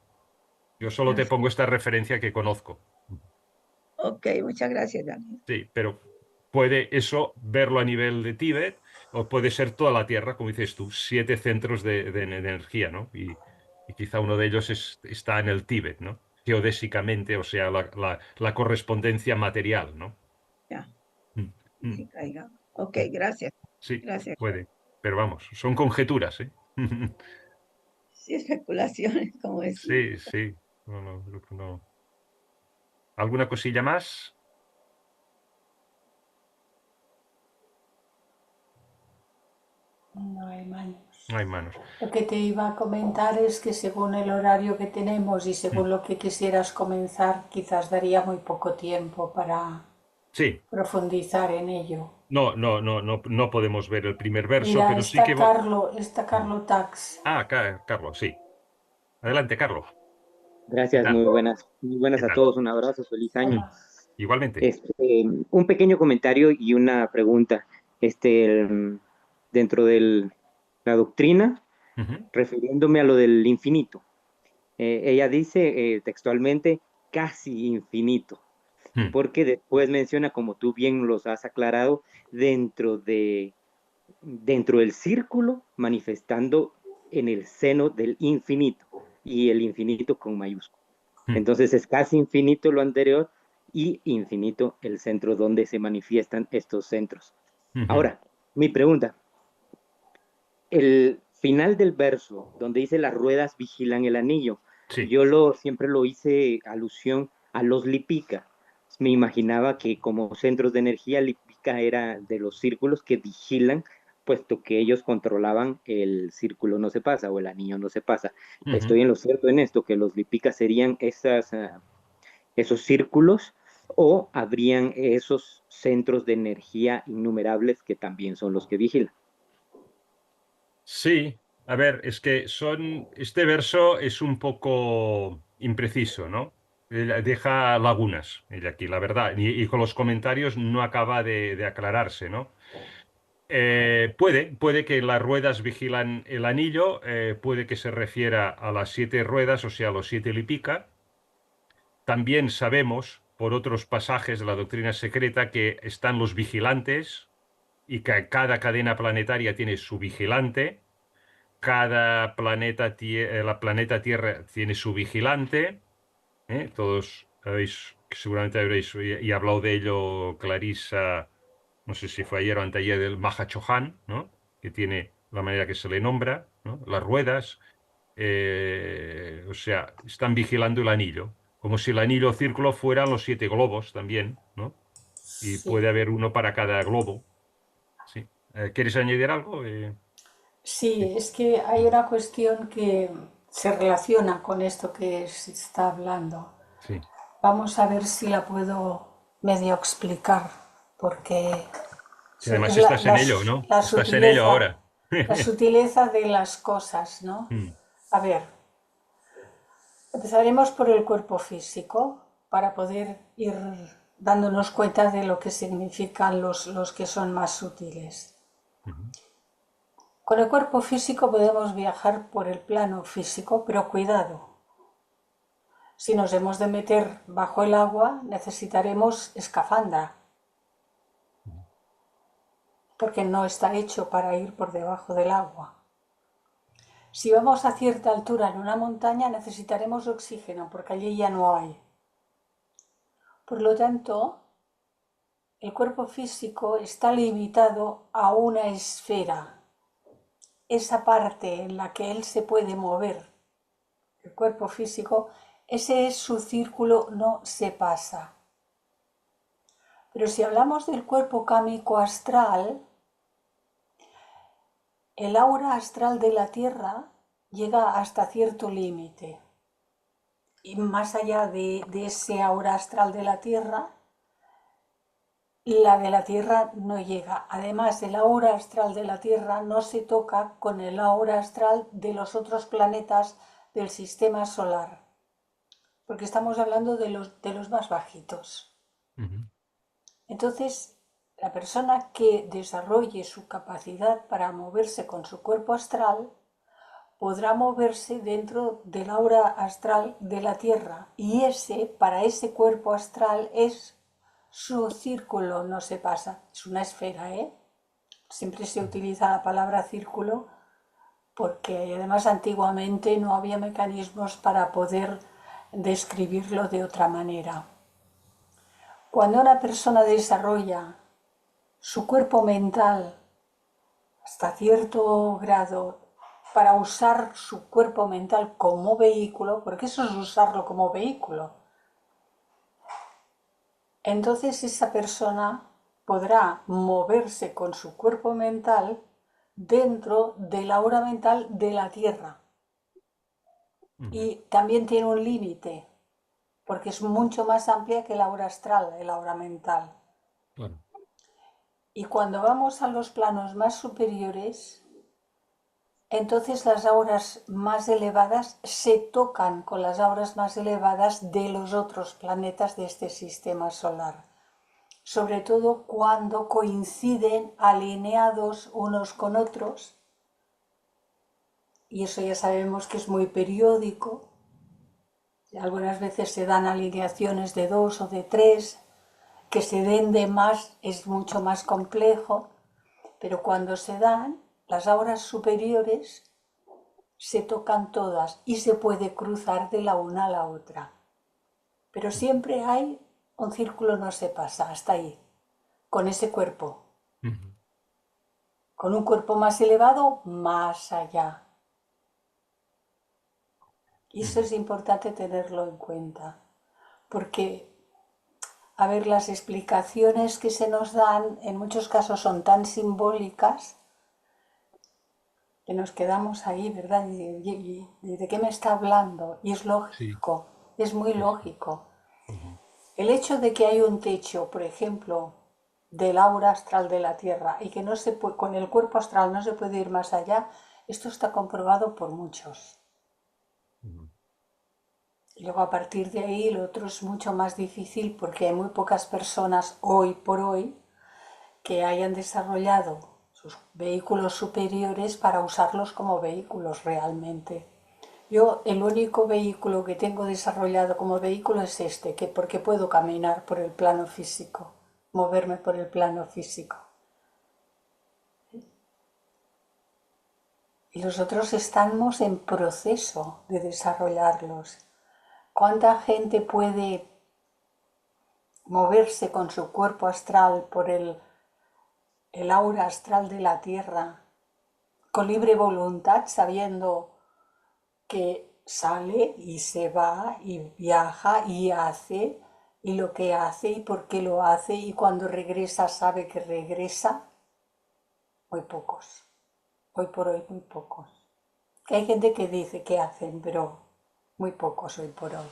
A: Yo solo te pongo esta referencia que conozco.
E: Ok, muchas gracias, Daniel.
A: Sí, pero puede eso verlo a nivel de Tíbet o puede ser toda la Tierra, como dices tú, 7 centros de energía, ¿no? Y quizá uno de ellos está en el Tíbet, ¿no? Geodésicamente, o sea, la correspondencia material, ¿no?
E: Ya,
A: Mm, mm,
E: sí, caiga. Ok,
A: mm.
E: gracias.
A: Sí,
E: Gracias.
A: puede. Pero vamos, son conjeturas, ¿eh?
E: Sí, especulaciones, como decía.
A: Sí, sí. No, no, creo que no. ¿Alguna cosilla más?
B: No hay manos.
A: No hay manos.
B: Lo que te iba a comentar es que según el horario que tenemos y
A: Mm.
B: según lo que quisieras comenzar, quizás daría muy poco tiempo para
A: Sí.
B: profundizar en ello.
A: No, no, no, no, no podemos ver el primer verso,
B: Mira,
A: pero sí que...
B: está
A: Mm.
B: Carlo Tax.
A: Carlos, sí. Adelante, Carlos. ¿Qué
F: Gracias,
A: tal?
F: muy buenas
A: ¿Qué
F: a
A: tal?
F: todos, un abrazo, feliz año.
B: Hola.
A: Igualmente.
F: Un pequeño comentario y una pregunta. Dentro de la doctrina,
A: Ujú.
F: refiriéndome a lo del infinito, ella dice textualmente casi infinito,
A: Mm,
F: porque después menciona, como tú bien los has aclarado, dentro del círculo, manifestando en el seno del infinito, y el infinito con mayúscula.
A: mm,
F: Entonces es casi infinito lo anterior y infinito el centro donde se manifiestan estos centros.
A: ujú.
F: Ahora, mi pregunta, el final del verso donde dice las ruedas vigilan el anillo,
A: Sí.
F: siempre lo hice alusión a los Lipica. Me imaginaba que como centros de energía, Lipica era de los círculos que vigilan, puesto que ellos controlaban el círculo no se pasa o el anillo no se pasa.
A: Ujú.
F: Estoy en lo cierto en esto, que los Lipica serían esos círculos o habrían esos centros de energía innumerables que también son los que vigilan.
A: Sí. A ver, es que este verso es un poco impreciso, ¿no? Deja lagunas, ella aquí, la verdad. Y con los comentarios no acaba de aclararse, ¿no? Puede que las ruedas vigilan el anillo, puede que se refiera a las 7 ruedas, o sea, a los 7 Lipica. También sabemos, por otros pasajes de la doctrina secreta, que están los vigilantes y que cada cadena planetaria tiene su vigilante, cada la planeta Tierra tiene su vigilante, ¿eh? Todos seguramente habréis y hablado de ello Clarisa, no sé si fue ayer o anteayer, del Mahachohan, ¿no? Que tiene la manera que se le nombra, ¿no? Las ruedas, o sea, están vigilando el anillo, como si el anillo círculo fueran los 7 globos también, ¿no? Y
B: Sí,
A: puede haber uno para cada globo, ¿sí? ¿Quieres añadir algo? Sí.
B: sí, es que hay una cuestión que se relaciona con esto que se está hablando.
A: Sí.
B: Vamos a ver si la puedo medio explicar, porque
A: Sí, además
B: es
A: estás en ello, ¿no? Estás en ello ahora.
B: la sutileza de las cosas, ¿no?
A: Mm,
B: A ver, empezaremos por el cuerpo físico para poder ir dándonos cuenta de lo que significan los que son más sutiles.
A: ujú,
B: Con el cuerpo físico podemos viajar por el plano físico, pero cuidado. Si nos hemos de meter bajo el agua, necesitaremos escafandra, porque no está hecho para ir por debajo del agua. Si vamos a cierta altura en una montaña, necesitaremos oxígeno, porque allí ya no hay. Por lo tanto, el cuerpo físico está limitado a una esfera. esa parte en la que él se puede mover, el cuerpo físico, ese es su círculo, no se pasa. Pero si hablamos del cuerpo cámico astral, el aura astral de la Tierra llega hasta cierto límite. Y más allá de ese aura astral de la Tierra, la de la Tierra no llega. Además, el aura astral de la Tierra no se toca con el aura astral de los otros planetas del sistema solar, porque estamos hablando de los más bajitos. Entonces, la persona que desarrolle su capacidad para moverse con su cuerpo astral podrá moverse dentro del aura astral de la Tierra, y para ese cuerpo astral es su círculo, no se pasa, es una esfera, ¿eh? Siempre se utiliza la palabra círculo porque además antiguamente no había mecanismos para poder describirlo de otra manera. Cuando una persona desarrolla su cuerpo mental hasta cierto grado para usar su cuerpo mental como vehículo, porque eso es usarlo como vehículo, entonces esa persona podrá moverse con su cuerpo mental dentro del aura mental de la Tierra. Y también tiene un límite, porque es mucho más amplia que el aura astral, el aura mental.
A: Claro.
B: Y cuando vamos a los planos más superiores, entonces las auras más elevadas se tocan con las auras más elevadas de los otros planetas de este sistema solar. Sobre todo cuando coinciden alineados unos con otros, y eso ya sabemos que es muy periódico. Algunas veces se dan alineaciones de 2 o de 3, que se den de más es mucho más complejo, pero cuando se dan, las auras superiores se tocan todas y se puede cruzar de la una a la otra. Pero siempre hay un círculo, no se pasa, hasta ahí, con ese cuerpo. Con un cuerpo más elevado, más allá. Y eso es importante tenerlo en cuenta, porque, a ver, las explicaciones que se nos dan en muchos casos son tan simbólicas que nos quedamos ahí, ¿verdad? ¿De qué me está hablando? Y es lógico, sí. Es muy lógico. El hecho de que hay un techo, por ejemplo, del aura astral de la Tierra y que no se puede, con el cuerpo astral no se puede ir más allá, esto está comprobado por muchos. Y luego a partir de ahí lo otro es mucho más difícil porque hay muy pocas personas hoy por hoy que hayan desarrollado sus vehículos superiores para usarlos como vehículos realmente. Yo el único vehículo que tengo desarrollado como vehículo es este, porque puedo caminar por el plano físico, moverme por el plano físico. Y los otros estamos en proceso de desarrollarlos. ¿Cuánta gente puede moverse con su cuerpo astral por el aura astral de la Tierra con libre voluntad, sabiendo que sale y se va y viaja y hace, y lo que hace y por qué lo hace, y cuando regresa sabe que regresa? Muy pocos. Hoy por hoy muy pocos. Que hay gente que dice que hacen, pero muy pocos hoy por hoy.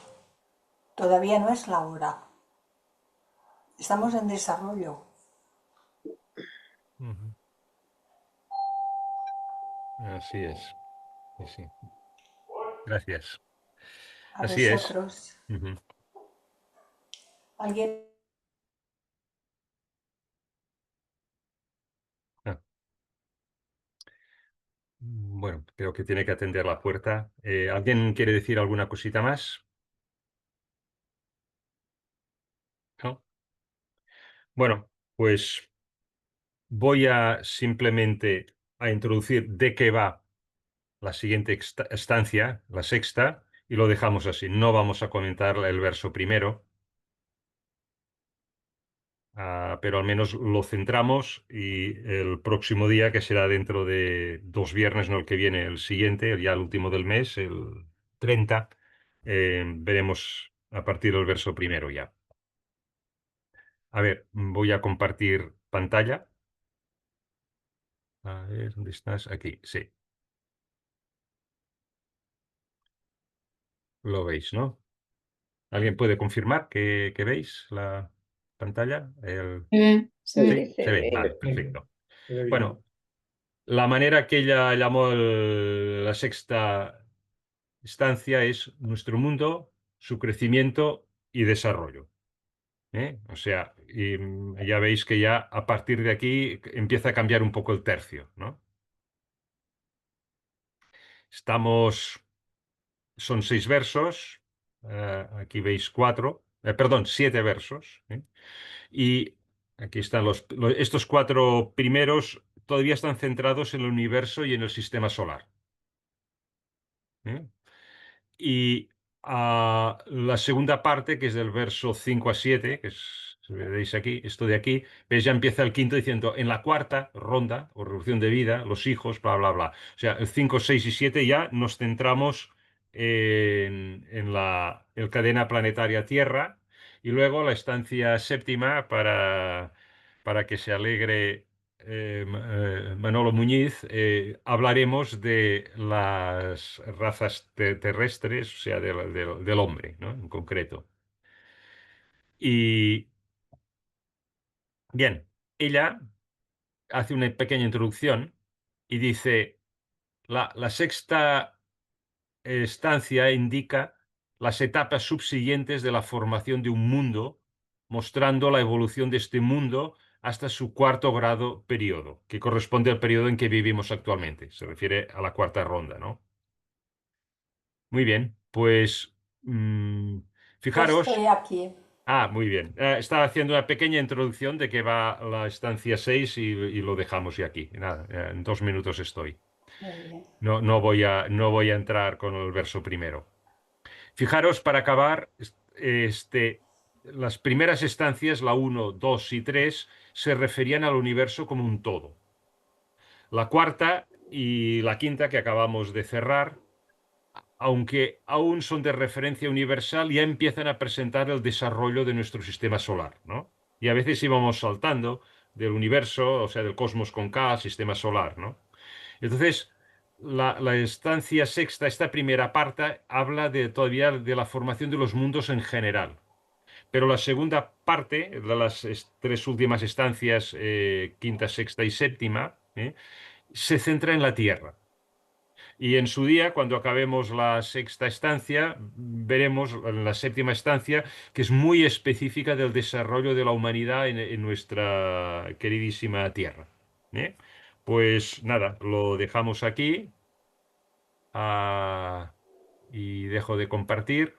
B: Todavía no es la hora. Estamos en desarrollo.
A: Así es. Sí. Gracias.
B: A
A: Así
B: vosotros.
A: es.
B: ¿Alguien?
A: Bueno, creo que tiene que atender la puerta. ¿Alguien quiere decir alguna cosita más? ¿No? Bueno, pues voy a simplemente a introducir de qué va la siguiente estancia, la sexta, y lo dejamos así. No vamos a comentar el verso primero. pero al menos lo centramos y el próximo día, que será dentro de 2 viernes, no el que viene, el siguiente, ya el último del mes, el 30, veremos a partir del verso primero ya. A ver, voy a compartir pantalla. A ver, ¿dónde estás? Aquí, sí. Lo veis, ¿no? ¿Alguien puede confirmar que veis la pantalla?
D: Se ve.
A: Sí, se ve. Vale,
C: Sí,
A: perfecto.
C: se ve bien.
A: Bueno, la manera que ella llamó la sexta estancia es nuestro mundo, su crecimiento y desarrollo. ¿Eh? O sea, y ya veis que ya a partir de aquí empieza a cambiar un poco el tercio, ¿no? Son 6 versos, aquí veis 4, perdón, 7 versos, ¿eh? Y aquí están estos 4 primeros todavía están centrados en el universo y en el sistema solar, ¿eh? Y la segunda parte, que es del verso 5 a 7, que es, si veis aquí, esto de aquí, ves, ya empieza el quinto diciendo, en la cuarta ronda, o revolución de vida, los hijos, bla, bla, bla. O sea, el 5, 6 y 7 ya nos centramos en la cadena planetaria Tierra, y luego la estancia séptima para que se alegre Manolo Muñiz, hablaremos de las razas terrestres, o sea, del hombre, ¿no? En concreto. Y bien, ella hace una pequeña introducción y dice, la sexta estancia indica las etapas subsiguientes de la formación de un mundo, mostrando la evolución de este mundo hasta su cuarto grado periodo, que corresponde al periodo en que vivimos actualmente. Se refiere a la cuarta ronda, ¿no? Muy bien, pues
B: Ya estoy
A: fijaros.
B: aquí.
A: Muy bien. Estaba haciendo una pequeña introducción de que va la estancia 6 y lo dejamos ya aquí. Nada, en 2 minutos estoy.
B: Muy bien.
A: No voy a entrar con el verso primero. Fijaros, para acabar, las primeras estancias, la 1, 2 y 3, se referían al universo como un todo. La cuarta y la quinta, que acabamos de cerrar, aunque aún son de referencia universal, ya empiezan a presentar el desarrollo de nuestro sistema solar, ¿no? Y a veces íbamos saltando del universo, o sea, del cosmos con K, al sistema solar, ¿no? Entonces, la estancia sexta, esta primera parte, habla todavía de la formación de los mundos en general. Pero la segunda parte, de las 3 últimas estancias, quinta, sexta y séptima, se centra en la Tierra. Y en su día, cuando acabemos la sexta estancia, veremos en la séptima estancia que es muy específica del desarrollo de la humanidad en nuestra queridísima Tierra. ¿Eh? Pues nada, lo dejamos aquí, ah, y dejo de compartir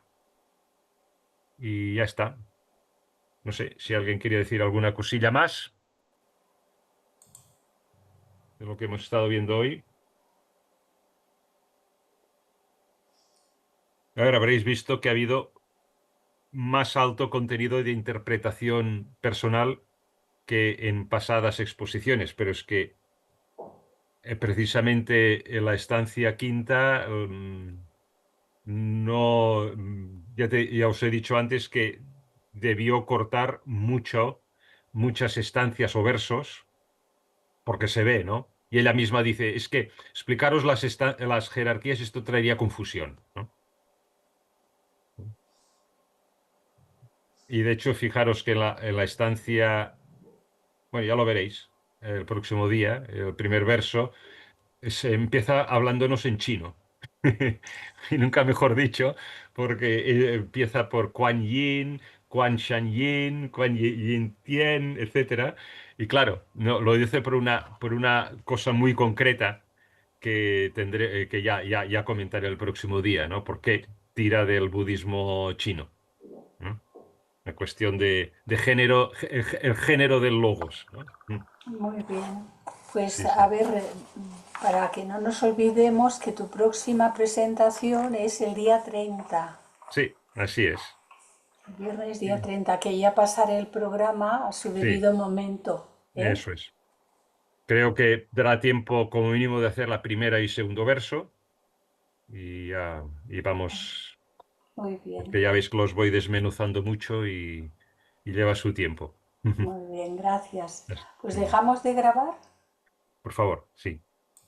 A: y ya está. No sé si alguien quiere decir alguna cosilla más de lo que hemos estado viendo hoy. Ahora habréis visto que ha habido más alto contenido de interpretación personal que en pasadas exposiciones, pero es que precisamente en la estancia quinta no, ya os he dicho antes que debió cortar muchas estancias o versos, porque se ve, ¿no? Y ella misma dice, es que explicaros las jerarquías, esto traería confusión, ¿no? Y de hecho, fijaros que en la estancia, bueno, ya lo veréis el próximo día, el primer verso, se empieza hablándonos en chino. Y nunca mejor dicho, porque empieza por Kuan Yin, Kuan Shan Yin, Kuan Yin Tien, etcétera. Y claro, no, lo dice por una cosa muy concreta que tendré, que ya comentaré el próximo día, ¿no? Porque tira del budismo chino, ¿no? La cuestión de género, el género del logos, ¿no?
B: Muy bien. Pues
A: Sí,
B: a
A: sí.
B: ver, para que no nos olvidemos que tu próxima presentación es el día 30.
A: Sí, así es.
B: Viernes día 30, que ya pasaré el programa a su
A: Sí,
B: debido momento. ¿eh?
A: eso es. Creo que dará tiempo como mínimo de hacer la primera y segundo verso y vamos,
B: Muy bien,
A: porque ya veis que los voy desmenuzando mucho y lleva su tiempo.
B: muy bien, gracias. Pues
A: Venga,
B: dejamos de grabar.
A: por favor, sí.